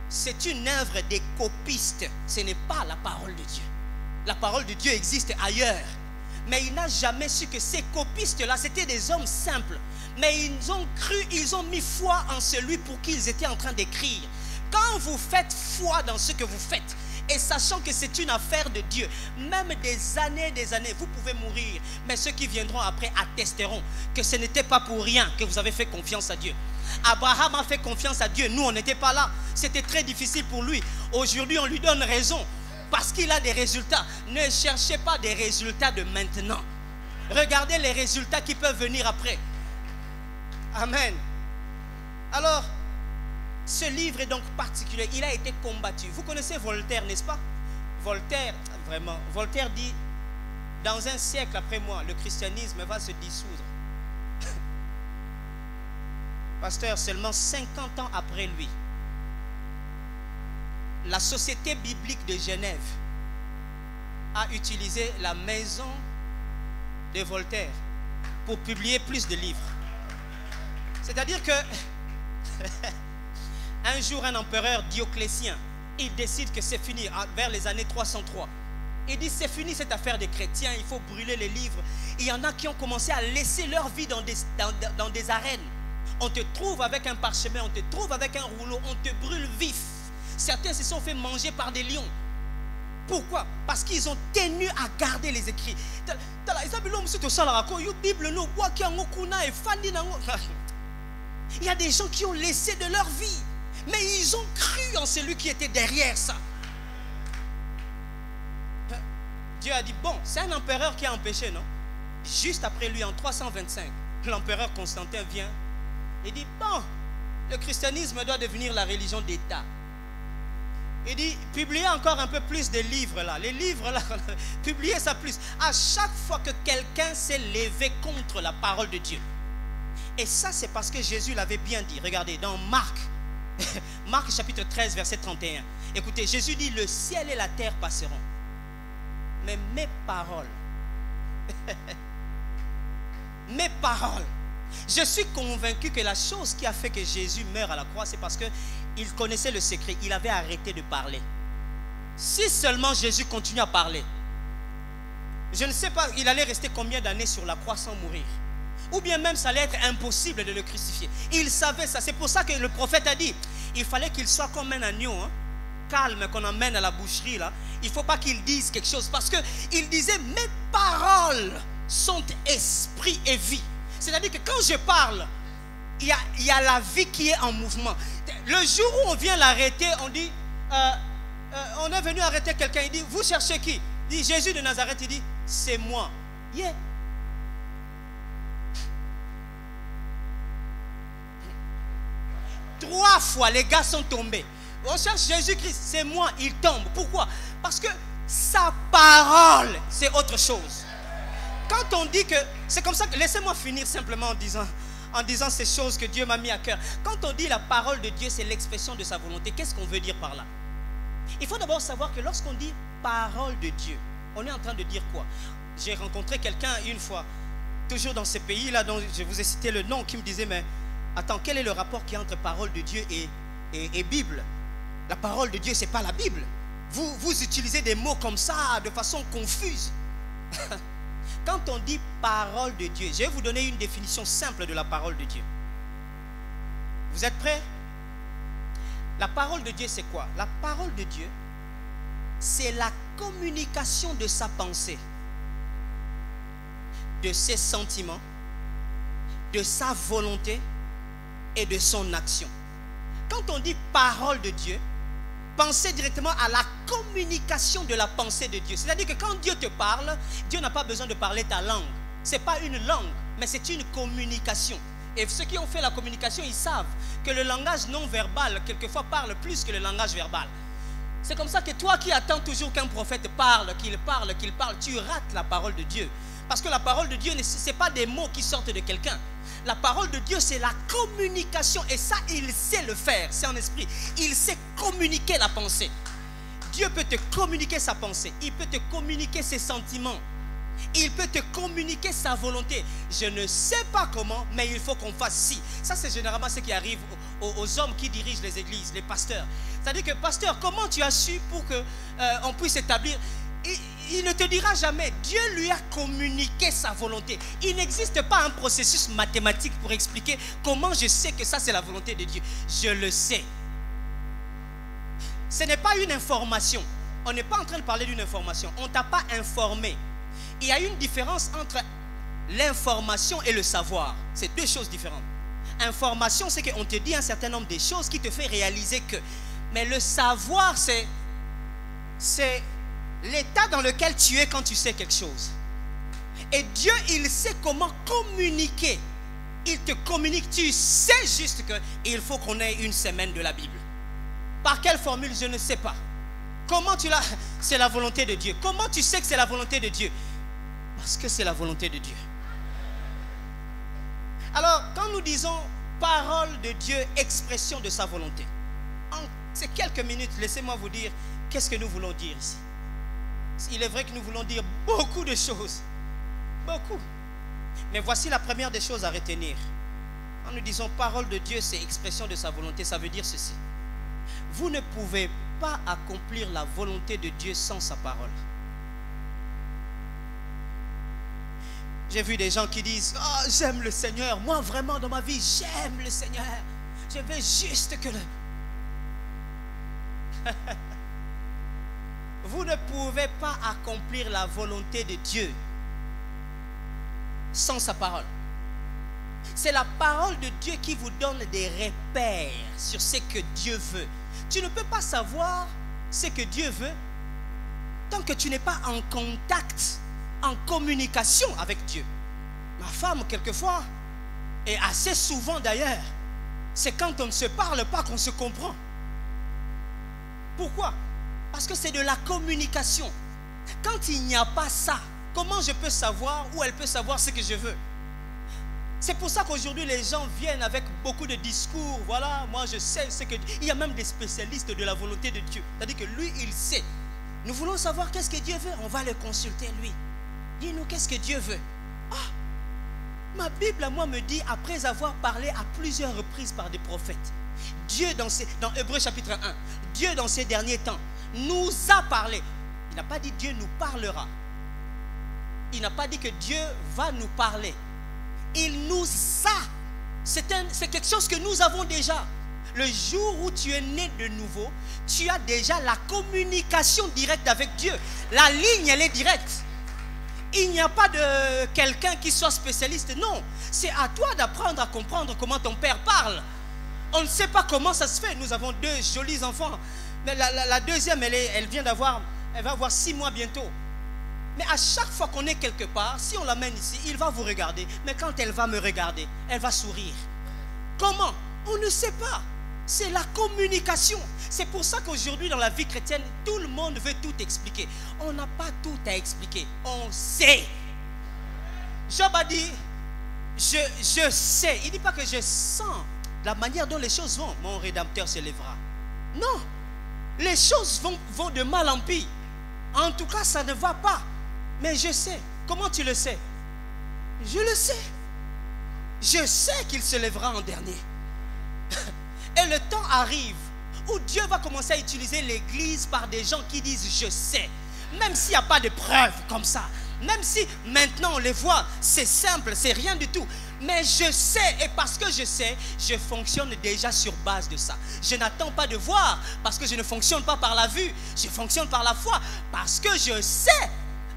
c'est une œuvre des copistes. Ce n'est pas la parole de Dieu. La parole de Dieu existe ailleurs. Mais il n'a jamais su que ces copistes-là, c'était des hommes simples. Mais ils ont cru, ils ont mis foi en celui pour qui ils étaient en train d'écrire. Quand vous faites foi dans ce que vous faites, et sachant que c'est une affaire de Dieu, même des années, vous pouvez mourir. Mais ceux qui viendront après attesteront que ce n'était pas pour rien que vous avez fait confiance à Dieu. Abraham a fait confiance à Dieu. Nous, on n'était pas là. C'était très difficile pour lui. Aujourd'hui, on lui donne raison parce qu'il a des résultats. Ne cherchez pas des résultats de maintenant. Regardez les résultats qui peuvent venir après. Amen. Alors, ce livre est donc particulier. Il a été combattu. Vous connaissez Voltaire, n'est-ce pas? Voltaire, vraiment. Voltaire dit, dans un siècle après moi, le christianisme va se dissoudre. Pasteur, seulement 50 ans après lui, la Société biblique de Genève a utilisé la maison de Voltaire pour publier plus de livres. C'est-à-dire que un jour, un empereur Dioclétien, il décide que c'est fini, vers les années 303. Il dit c'est fini cette affaire des chrétiens, il faut brûler les livres. Il y en a qui ont commencé à laisser leur vie dans des arènes. On te trouve avec un parchemin, on te trouve avec un rouleau, on te brûle vif. Certains se sont fait manger par des lions. Pourquoi? Parce qu'ils ont tenu à garder les écrits. Il y a des gens qui ont laissé de leur vie, mais ils ont cru en celui qui était derrière ça. Dieu a dit, bon, c'est un empereur qui a empêché, non? Juste après lui, en 325, l'empereur Constantin vient et dit, bon, le christianisme doit devenir la religion d'État. Il dit, publiez encore un peu plus de livres là. Les livres là, publiez ça plus. À chaque fois que quelqu'un s'est levé contre la parole de Dieu. Et ça, c'est parce que Jésus l'avait bien dit. Regardez, dans Marc, Marc chapitre 13, verset 31. Écoutez, Jésus dit, le ciel et la terre passeront. Mais mes paroles, mes paroles, je suis convaincu que la chose qui a fait que Jésus meure à la croix, c'est parce qu'il connaissait le secret. Il avait arrêté de parler. Si seulement Jésus continue à parler, je ne sais pas, il allait rester combien d'années sur la croix sans mourir. Ou bien même ça allait être impossible de le crucifier. Il savait ça. C'est pour ça que le prophète a dit, il fallait qu'il soit comme un agneau, hein, calme, qu'on emmène à la boucherie là. Il ne faut pas qu'il dise quelque chose. Parce qu'il disait, mes paroles sont esprit et vie. C'est-à-dire que quand je parle, il y a la vie qui est en mouvement. Le jour où on vient l'arrêter, on dit, on est venu arrêter quelqu'un. Il dit, vous cherchez qui? Il dit, Jésus de Nazareth. Il dit, c'est moi. Yeah. Trois fois, les gars sont tombés. On cherche Jésus-Christ, c'est moi, il tombe. Pourquoi? Parce que sa parole, c'est autre chose. Quand on dit que, c'est comme ça que, laissez-moi finir simplement en disant ces choses que Dieu m'a mis à cœur. Quand on dit la parole de Dieu, c'est l'expression de sa volonté. Qu'est-ce qu'on veut dire par là? Il faut d'abord savoir que lorsqu'on dit parole de Dieu, on est en train de dire quoi? J'ai rencontré quelqu'un une fois, toujours dans ce pays-là, dont je vous ai cité le nom, qui me disait, mais attends, quel est le rapport qu'il y a entre parole de Dieu et Bible? La parole de Dieu, ce n'est pas la Bible. Vous utilisez des mots comme ça de façon confuse. Quand on dit parole de Dieu, je vais vous donner une définition simple de la parole de Dieu. Vous êtes prêts? La parole de Dieu, c'est quoi? La parole de Dieu, c'est la communication de sa pensée, de ses sentiments, de sa volonté et de son action. Quand on dit parole de Dieu, pensez directement à la communication de la pensée de Dieu. C'est-à-dire que quand Dieu te parle, Dieu n'a pas besoin de parler ta langue. Ce n'est pas une langue, mais c'est une communication. Et ceux qui ont fait la communication, ils savent que le langage non verbal, quelquefois, parle plus que le langage verbal. C'est comme ça que toi qui attends toujours qu'un prophète parle, qu'il parle, tu rates la parole de Dieu. Parce que la parole de Dieu, ce n'est pas des mots qui sortent de quelqu'un. La parole de Dieu, c'est la communication. Et ça, il sait le faire. C'est en esprit. Il sait communiquer la pensée. Dieu peut te communiquer sa pensée. Il peut te communiquer ses sentiments. Il peut te communiquer sa volonté. Je ne sais pas comment, mais il faut qu'on fasse ci. Ça, c'est généralement ce qui arrive aux hommes qui dirigent les églises, les pasteurs. C'est-à-dire que, pasteur, comment tu as su pour qu'on puisse établir... Il ne te dira jamais. Dieu lui a communiqué sa volonté. Il n'existe pas un processus mathématique pour expliquer comment je sais que ça c'est la volonté de Dieu. Je le sais. Ce n'est pas une information. On n'est pas en train de parler d'une information. On ne t'a pas informé. Il y a une différence entre l'information et le savoir. C'est deux choses différentes. Information, c'est qu'on te dit un certain nombre de choses qui te fait réaliser que. Mais le savoir, c'est l'état dans lequel tu es quand tu sais quelque chose. Et Dieu, il sait comment communiquer. Il te communique. Tu sais juste qu'il faut qu'on ait une semaine de la Bible. Par quelle formule, je ne sais pas. Comment tu l'as? C'est la volonté de Dieu. Comment tu sais que c'est la volonté de Dieu? Parce que c'est la volonté de Dieu. Alors, quand nous disons parole de Dieu, expression de sa volonté, en ces quelques minutes, laissez-moi vous dire qu'est-ce que nous voulons dire ici. Il est vrai que nous voulons dire beaucoup de choses. Beaucoup. Mais voici la première des choses à retenir. Quand nous disons parole de Dieu, c'est expression de sa volonté, ça veut dire ceci. Vous ne pouvez pas accomplir la volonté de Dieu sans sa parole. J'ai vu des gens qui disent, oh, j'aime le Seigneur. Moi, vraiment, dans ma vie, j'aime le Seigneur. Je veux juste que le... Vous ne pouvez pas accomplir la volonté de Dieu sans sa parole. C'est la parole de Dieu qui vous donne des repères sur ce que Dieu veut. Tu ne peux pas savoir ce que Dieu veut tant que tu n'es pas en contact, en communication avec Dieu. Ma femme, quelquefois, et assez souvent d'ailleurs, c'est quand on ne se parle pas qu'on se comprend. Pourquoi? Parce que c'est de la communication. Quand il n'y a pas ça, comment je peux savoir ou elle peut savoir ce que je veux? C'est pour ça qu'aujourd'hui les gens viennent avec beaucoup de discours. Voilà, moi je sais ce que... Il y a même des spécialistes de la volonté de Dieu. C'est-à-dire que lui, il sait. Nous voulons savoir qu'est-ce que Dieu veut. On va le consulter lui. Dis-nous qu'est-ce que Dieu veut. Ah, ma Bible à moi me dit, après avoir parlé à plusieurs reprises par des prophètes, Dieu dans Hébreux chapitre 1, Dieu dans ces derniers temps nous a parlé. Il n'a pas dit Dieu nous parlera. Il n'a pas dit que Dieu va nous parler. Il nous a. C'est quelque chose que nous avons déjà. Le jour où tu es né de nouveau, tu as déjà la communication directe avec Dieu. La ligne, elle est directe. Il n'y a pas de quelqu'un qui soit spécialiste. Non, c'est à toi d'apprendre à comprendre comment ton père parle. On ne sait pas comment ça se fait. Nous avons deux jolis enfants. Mais la deuxième, elle vient d'avoir, elle va avoir 6 mois bientôt. Mais à chaque fois qu'on est quelque part, si on l'amène ici, il va vous regarder. Mais quand elle va me regarder, elle va sourire. Comment? On ne sait pas. C'est la communication. C'est pour ça qu'aujourd'hui, dans la vie chrétienne, tout le monde veut tout expliquer. On n'a pas tout à expliquer. On sait. Job a dit, je sais. Il ne dit pas que je sens la manière dont les choses vont. Mon Rédempteur se lèvera. Non. Les choses vont de mal en pis. En tout cas, ça ne va pas. Mais je sais. Comment tu le sais? Je le sais. Je sais qu'il se lèvera en dernier. Et le temps arrive où Dieu va commencer à utiliser l'église par des gens qui disent je sais. Même s'il n'y a pas de preuves comme ça. Même si maintenant on les voit, c'est simple, c'est rien du tout. Mais je sais, et parce que je sais, je fonctionne déjà sur base de ça. Je n'attends pas de voir, parce que je ne fonctionne pas par la vue. Je fonctionne par la foi, parce que je sais.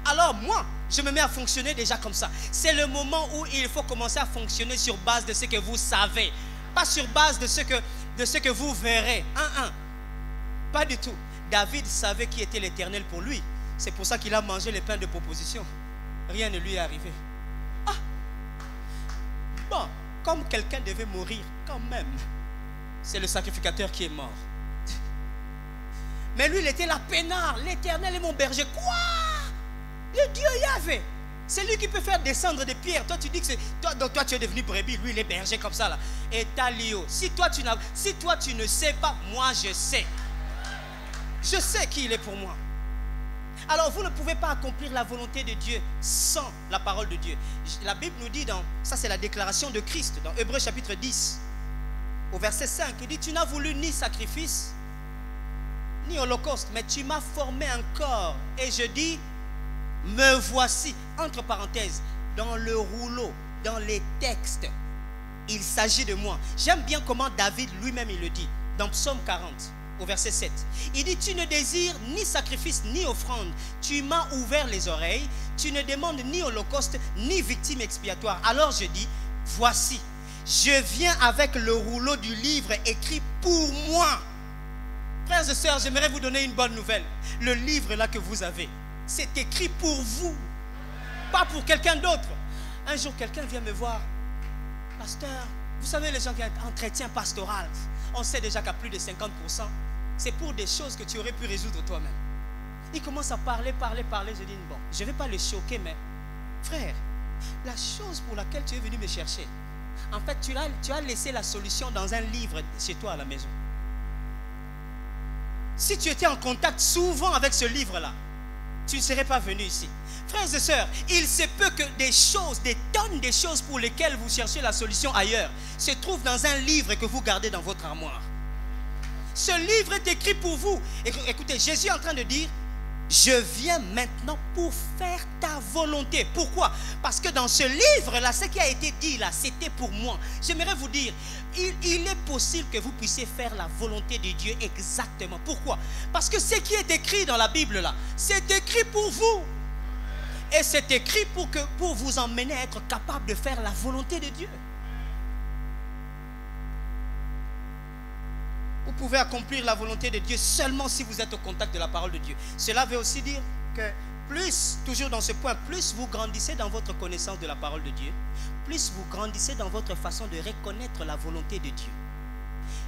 Alors moi, je me mets à fonctionner déjà comme ça. C'est le moment où il faut commencer à fonctionner sur base de ce que vous savez. Pas sur base de ce que vous verrez. Pas du tout. David savait qui était l'Éternel pour lui. C'est pour ça qu'il a mangé les pains de proposition. Rien ne lui est arrivé. Bon, comme quelqu'un devait mourir quand même, c'est le sacrificateur qui est mort. Mais lui, il était la peinard. L'Éternel est mon berger. Quoi? Le Dieu Yahvé. C'est lui qui peut faire descendre des pierres. Toi, tu dis que c'est... Toi, tu es devenu brebis. Lui, il est berger comme ça, là. Et Talio. Si toi, tu ne sais pas, moi, je sais. Je sais qui il est pour moi. Alors, vous ne pouvez pas accomplir la volonté de Dieu sans la parole de Dieu. La Bible nous dit, ça c'est la déclaration de Christ, dans Hébreux chapitre 10, au verset 5, il dit, tu n'as voulu ni sacrifice, ni holocauste, mais tu m'as formé un corps. Et je dis, me voici, entre parenthèses, dans le rouleau, dans les textes, il s'agit de moi. J'aime bien comment David lui-même il le dit, dans Psaume 40. Au verset 7, il dit, tu ne désires ni sacrifice ni offrande, tu m'as ouvert les oreilles, tu ne demandes ni holocauste ni victime expiatoire. Alors je dis, voici, je viens avec le rouleau du livre écrit pour moi. Frères et sœurs, j'aimerais vous donner une bonne nouvelle. Le livre là que vous avez, c'est écrit pour vous, pas pour quelqu'un d'autre. Un jour, quelqu'un vient me voir, pasteur, vous savez les gens qui ont un entretien pastoral, on sait déjà qu'à plus de 50%, c'est pour des choses que tu aurais pu résoudre toi-même. Il commence à parler. Je dis, bon, je ne vais pas le choquer, mais frère, la chose pour laquelle tu es venu me chercher, en fait, tu as laissé la solution dans un livre chez toi à la maison. Si tu étais en contact souvent avec ce livre-là, tu ne serais pas venu ici. Frères et sœurs, il se peut que des choses, des tonnes de choses pour lesquelles vous cherchez la solution ailleurs, se trouvent dans un livre que vous gardez dans votre armoire. Ce livre est écrit pour vous. Écoutez, Jésus est en train de dire, je viens maintenant pour faire ta volonté. Pourquoi? Parce que dans ce livre-là, ce qui a été dit là, c'était pour moi. J'aimerais vous dire, il est possible que vous puissiez faire la volonté de Dieu exactement. Pourquoi? Parce que ce qui est écrit dans la Bible là, c'est écrit pour vous. Et c'est écrit pour vous emmener à être capable de faire la volonté de Dieu. Vous pouvez accomplir la volonté de Dieu seulement si vous êtes au contact de la parole de Dieu. Cela veut aussi dire que plus, toujours dans ce point, plus vous grandissez dans votre connaissance de la parole de Dieu, plus vous grandissez dans votre façon de reconnaître la volonté de Dieu.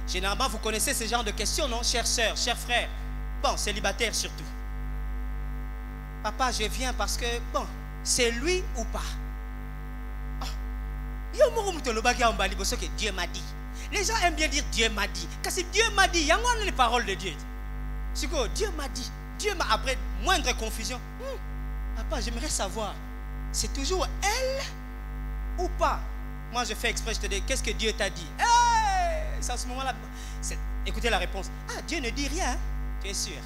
Généralement, vous connaissez ce genre de questions, non, chères sœurs, chers frères? Bon, célibataires surtout. Papa, je viens parce que, bon, c'est lui ou pas? Dieu m'a dit. Les gens aiment bien dire Dieu m'a dit. Car si Dieu m'a dit, il y a les paroles de Dieu. C'est quoi? Dieu m'a dit. Dieu m'a, après moindre confusion. Papa, j'aimerais savoir, c'est toujours elle ou pas? Moi, je fais exprès, je te dis, qu'est-ce que Dieu t'a dit? C'est à ce moment-là. Écoutez la réponse. Ah, Dieu ne dit rien. Tu es sûr?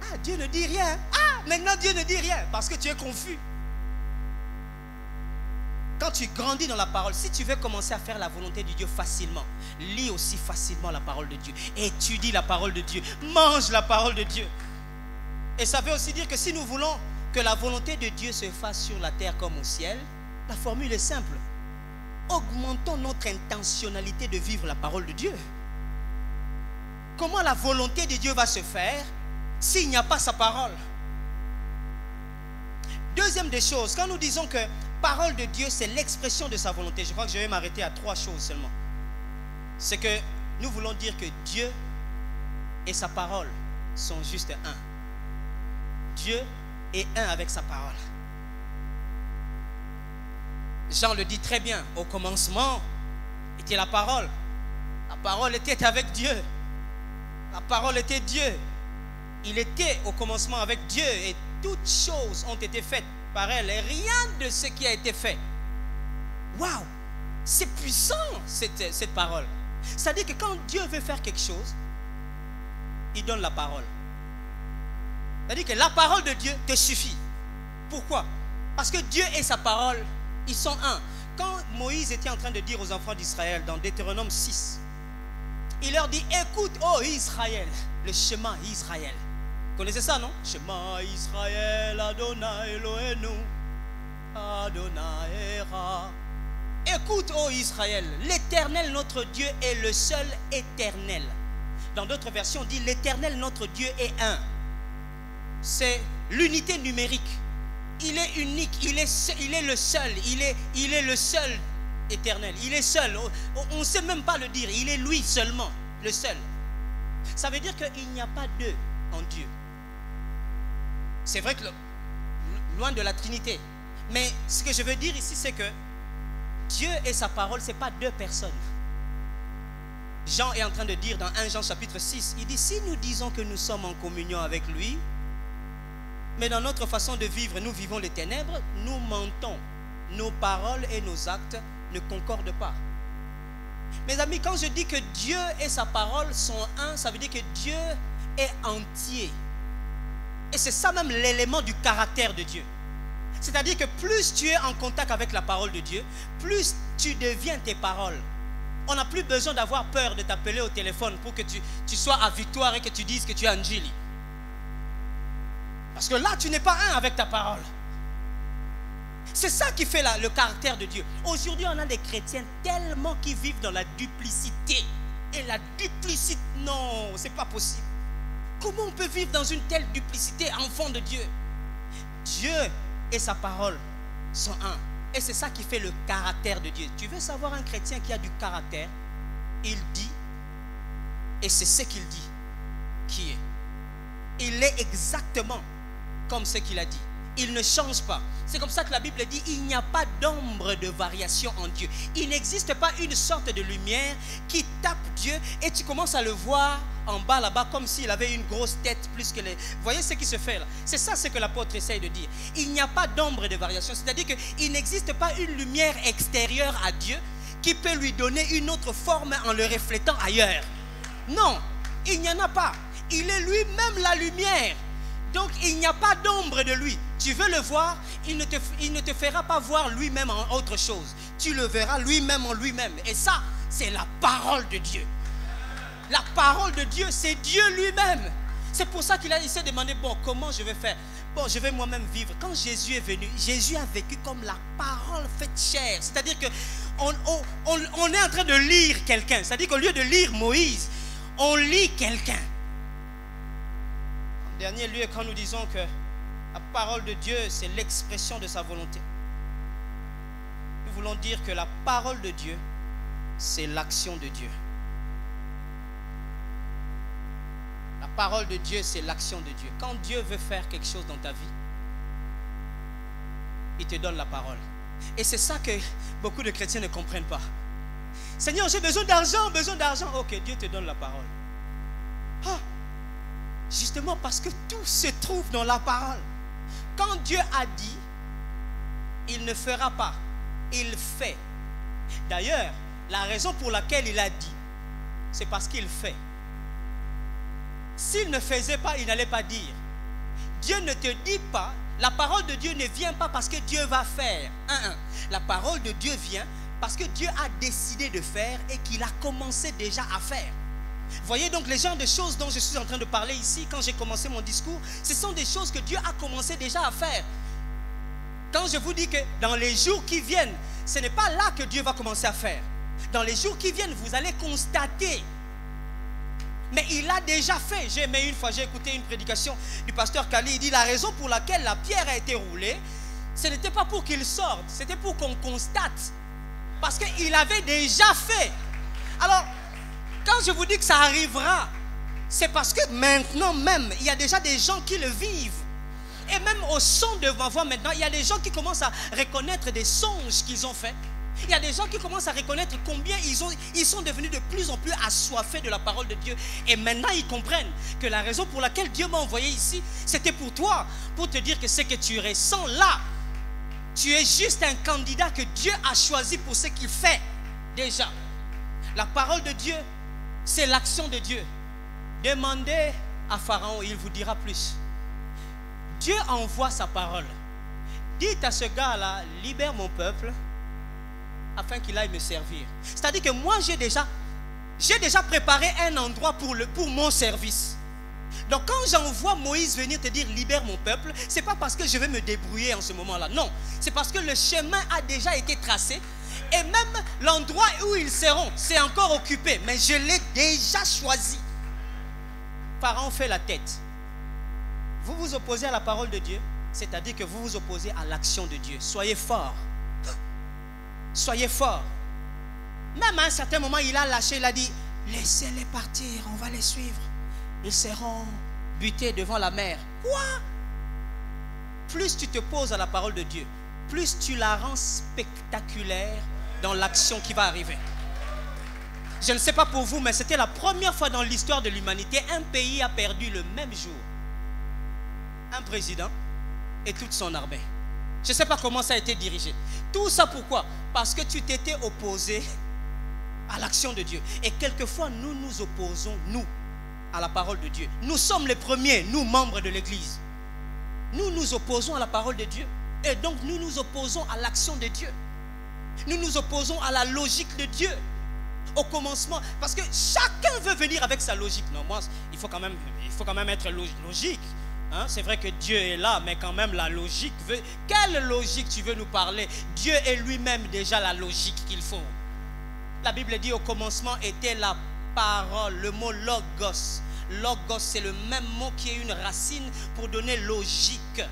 Ah, Dieu ne dit rien. Ah, maintenant Dieu ne dit rien parce que tu es confus. Quand tu grandis dans la parole, si tu veux commencer à faire la volonté de Dieu facilement, lis aussi facilement la parole de Dieu. Étudie la parole de Dieu. Mange la parole de Dieu. Et ça veut aussi dire que si nous voulons que la volonté de Dieu se fasse sur la terre comme au ciel, la formule est simple. Augmentons notre intentionnalité de vivre la parole de Dieu. Comment la volonté de Dieu va se faire s'il n'y a pas sa parole? Deuxième des choses, quand nous disons que parole de Dieu, c'est l'expression de sa volonté. Je crois que je vais m'arrêter à 3 choses seulement. C'est que nous voulons dire que Dieu et sa parole sont juste un. Dieu est un avec sa parole. Jean le dit très bien. Au commencement était la parole. La parole était avec Dieu. La parole était Dieu. Il était au commencement avec Dieu et toutes choses ont été faites par elle et rien de ce qui a été fait. Waouh! C'est puissant cette parole. C'est-à-dire que quand Dieu veut faire quelque chose, il donne la parole. C'est-à-dire que la parole de Dieu te suffit. Pourquoi? Parce que Dieu et sa parole, ils sont un. Quand Moïse était en train de dire aux enfants d'Israël dans Deutéronome 6, il leur dit, écoute, ô Israël, le chemin Israël. Vous connaissez ça, non? Chemin Israël, Adonai Elohenu, Adonai Era. Écoute, ô Israël, l'Éternel notre Dieu est le seul éternel. Dans d'autres versions, on dit l'Éternel notre Dieu est un. C'est l'unité numérique. Il est unique, il est le seul, il est le seul éternel. Il est seul, on ne sait même pas le dire, il est lui seulement, le seul. Ça veut dire qu'il n'y a pas deux en Dieu. C'est vrai que loin de la Trinité. Mais ce que je veux dire ici, c'est que Dieu et sa parole, ce n'est pas deux personnes. Jean est en train de dire dans 1 Jean chapitre 6, il dit, si nous disons que nous sommes en communion avec lui, mais dans notre façon de vivre, nous vivons les ténèbres, nous mentons. Nos paroles et nos actes ne concordent pas. Mes amis, quand je dis que Dieu et sa parole sont un, ça veut dire que Dieu est entier. Et c'est ça même l'élément du caractère de Dieu. C'est-à-dire que plus tu es en contact avec la parole de Dieu, plus tu deviens tes paroles. On n'a plus besoin d'avoir peur de t'appeler au téléphone pour que tu sois à victoire et que tu dises que tu es Angeli. Parce que là, tu n'es pas un avec ta parole. C'est ça qui fait le caractère de Dieu. Aujourd'hui, on a des chrétiens tellement qui vivent dans la duplicité. Et la duplicité, non, c'est pas possible. Comment on peut vivre dans une telle duplicité, enfant de Dieu? Dieu et sa parole sont un. Et c'est ça qui fait le caractère de Dieu. Tu veux savoir un chrétien qui a du caractère? Il dit, et c'est ce qu'il dit, qui est. Il est exactement comme ce qu'il a dit. Il ne change pas. C'est comme ça que la Bible dit, il n'y a pas d'ombre de variation en Dieu. Il n'existe pas une sorte de lumière qui tape Dieu et tu commences à le voir en bas là-bas comme s'il avait une grosse tête plus que les... Vous voyez ce qui se fait là? C'est ça ce que l'apôtre essaye de dire. Il n'y a pas d'ombre de variation. C'est-à-dire qu'il n'existe pas une lumière extérieure à Dieu qui peut lui donner une autre forme en le reflétant ailleurs. Non, il n'y en a pas. Il est lui-même la lumière. Donc il n'y a pas d'ombre de lui. Tu veux le voir, il ne te fera pas voir lui-même en autre chose. Tu le verras lui-même en lui-même. Et ça, c'est la parole de Dieu. La parole de Dieu, c'est Dieu lui-même. C'est pour ça qu'il s'est demandé, bon, comment je vais faire? Bon, je vais moi-même vivre. Quand Jésus est venu, Jésus a vécu comme la parole faite chair. C'est-à-dire qu'on est en train de lire quelqu'un. C'est-à-dire qu'au lieu de lire Moïse, on lit quelqu'un. En dernier lieu, quand nous disons que la parole de Dieu, c'est l'expression de sa volonté, nous voulons dire que la parole de Dieu, c'est l'action de Dieu. La parole de Dieu, c'est l'action de Dieu. Quand Dieu veut faire quelque chose dans ta vie, il te donne la parole. Et c'est ça que beaucoup de chrétiens ne comprennent pas. Seigneur, j'ai besoin d'argent, besoin d'argent. Ok, Dieu te donne la parole. Ah, justement parce que tout se trouve dans la parole. Quand Dieu a dit, il ne fera pas, il fait. D'ailleurs, la raison pour laquelle il a dit, c'est parce qu'il fait. S'il ne faisait pas, il n'allait pas dire. Dieu ne te dit pas, la parole de Dieu ne vient pas parce que Dieu va faire. La parole de Dieu vient parce que Dieu a décidé de faire et qu'il a commencé déjà à faire. Voyez donc les genres de choses dont je suis en train de parler ici, quand j'ai commencé mon discours, ce sont des choses que Dieu a commencé déjà à faire. Quand je vous dis que dans les jours qui viennent, ce n'est pas là que Dieu va commencer à faire. Dans les jours qui viennent, vous allez constater. Mais il a déjà fait. Une fois, j'ai écouté une prédication du pasteur Kali. Il dit la raison pour laquelle la pierre a été roulée, ce n'était pas pour qu'il sorte, c'était pour qu'on constate. Parce qu'il avait déjà fait. Alors, quand je vous dis que ça arrivera, c'est parce que maintenant même, il y a déjà des gens qui le vivent. Et même au son de ma voix maintenant, il y a des gens qui commencent à reconnaître des songes qu'ils ont faits. Il y a des gens qui commencent à reconnaître combien ils sont devenus de plus en plus assoiffés de la parole de Dieu. Et maintenant, ils comprennent que la raison pour laquelle Dieu m'a envoyé ici, c'était pour toi, pour te dire que ce que tu ressens là, tu es juste un candidat que Dieu a choisi pour ce qu'il fait déjà. La parole de Dieu, c'est l'action de Dieu. Demandez à Pharaon, il vous dira plus. Dieu envoie sa parole. Dites à ce gars-là, libère mon peuple afin qu'il aille me servir. C'est-à-dire que moi, j'ai déjà préparé un endroit pour mon service. Donc quand j'envoie Moïse venir te dire libère mon peuple, ce n'est pas parce que je vais me débrouiller en ce moment-là. Non, c'est parce que le chemin a déjà été tracé. Et même l'endroit où ils seront, c'est encore occupé. Mais je l'ai déjà choisi. Pharaon fait la tête. Vous vous opposez à la parole de Dieu, c'est-à-dire que vous vous opposez à l'action de Dieu. Soyez forts. Soyez forts. Même à un certain moment, il a lâché, il a dit, laissez-les partir, on va les suivre. Ils seront butés devant la mer. Quoi? Plus tu te poses à la parole de Dieu, plus tu la rends spectaculaire dans l'action qui va arriver. Je ne sais pas pour vous, mais c'était la première fois dans l'histoire de l'humanité, un pays a perdu le même jour un président et toute son armée. Je ne sais pas comment ça a été dirigé. Tout ça pourquoi? Parce que tu t'étais opposé à l'action de Dieu. Et quelquefois, nous nous opposons, nous, à la parole de Dieu. Nous sommes les premiers, nous, membres de l'Église. Nous nous opposons à la parole de Dieu. Et donc, nous nous opposons à l'action de Dieu. Nous nous opposons à la logique de Dieu. Au commencement, parce que chacun veut venir avec sa logique. Non, moi, il faut quand même être logique. Hein? C'est vrai que Dieu est là, mais quand même la logique veut... Quelle logique tu veux nous parler? Dieu est lui-même déjà la logique qu'il faut. La Bible dit au commencement était la parole, le mot logos. Logos, c'est le même mot qui est une racine pour donner logique.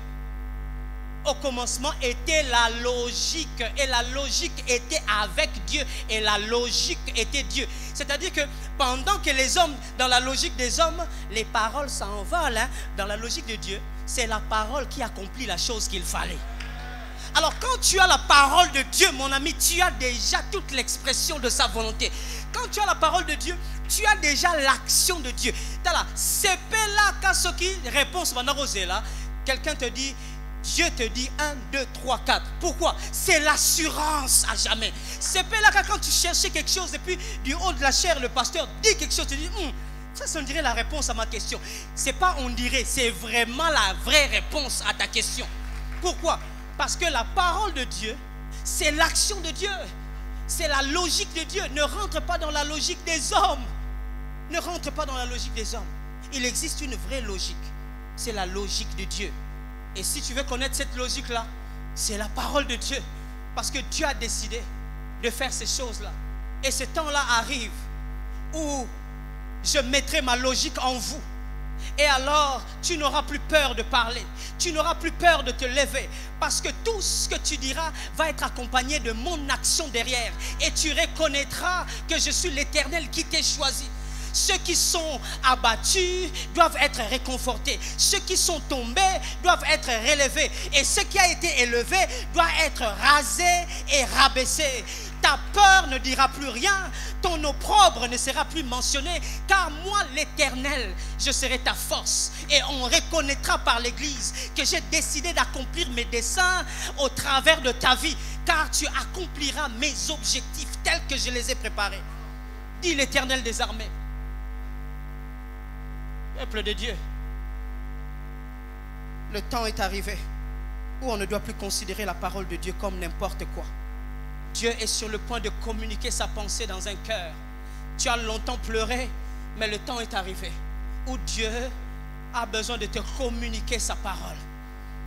Au commencement était la logique. Et la logique était avec Dieu. Et la logique était Dieu. C'est-à-dire que pendant que les hommes, dans la logique des hommes, les paroles s'envolent, hein, dans la logique de Dieu, c'est la parole qui accomplit la chose qu'il fallait. Alors quand tu as la parole de Dieu, mon ami, tu as déjà toute l'expression de sa volonté. Quand tu as la parole de Dieu, tu as déjà l'action de Dieu. C'est là quand ce qui réponse là, quelqu'un te dit, Dieu te dit 1, 2, 3, 4. Pourquoi? C'est l'assurance à jamais. C'est là quand tu cherchais quelque chose et puis du haut de la chair, le pasteur dit quelque chose, tu dis, ça on dirait la réponse à ma question. C'est pas on dirait, c'est vraiment la vraie réponse à ta question. Pourquoi? Parce que la parole de Dieu, c'est l'action de Dieu. C'est la logique de Dieu. Ne rentre pas dans la logique des hommes. Ne rentre pas dans la logique des hommes. Il existe une vraie logique. C'est la logique de Dieu. Et si tu veux connaître cette logique-là, c'est la parole de Dieu. Parce que Dieu a décidé de faire ces choses-là. Et ce temps-là arrive où je mettrai ma logique en vous. Et alors, tu n'auras plus peur de parler. Tu n'auras plus peur de te lever. Parce que tout ce que tu diras va être accompagné de mon action derrière. Et tu reconnaîtras que je suis l'Éternel qui t'ai choisi. Ceux qui sont abattus doivent être réconfortés. Ceux qui sont tombés doivent être relevés. Et ce qui a été élevé doit être rasé et rabaissé. Ta peur ne dira plus rien. Ton opprobre ne sera plus mentionné. Car moi, l'Éternel, je serai ta force. Et on reconnaîtra par l'Église que j'ai décidé d'accomplir mes desseins au travers de ta vie. Car tu accompliras mes objectifs tels que je les ai préparés. Dit l'Éternel des armées. Peuple de Dieu, le temps est arrivé où on ne doit plus considérer la parole de Dieu comme n'importe quoi. Dieu est sur le point de communiquer sa pensée dans un cœur. Tu as longtemps pleuré, mais le temps est arrivé où Dieu a besoin de te communiquer sa parole.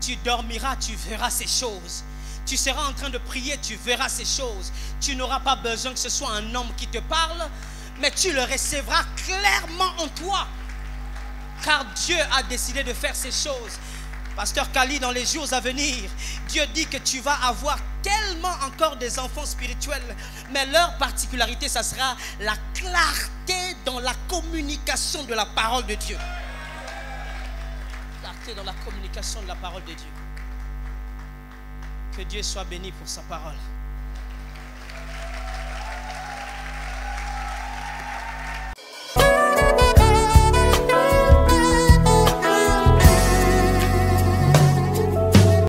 Tu dormiras, tu verras ces choses. Tu seras en train de prier, tu verras ces choses. Tu n'auras pas besoin que ce soit un homme qui te parle, mais tu le recevras clairement en toi. Car Dieu a décidé de faire ces choses. Pasteur Kali, dans les jours à venir, Dieu dit que tu vas avoir tellement encore des enfants spirituels. Mais leur particularité, ça sera la clarté dans la communication de la parole de Dieu. La porter dans la communication de la parole de Dieu. Que Dieu soit béni pour sa parole.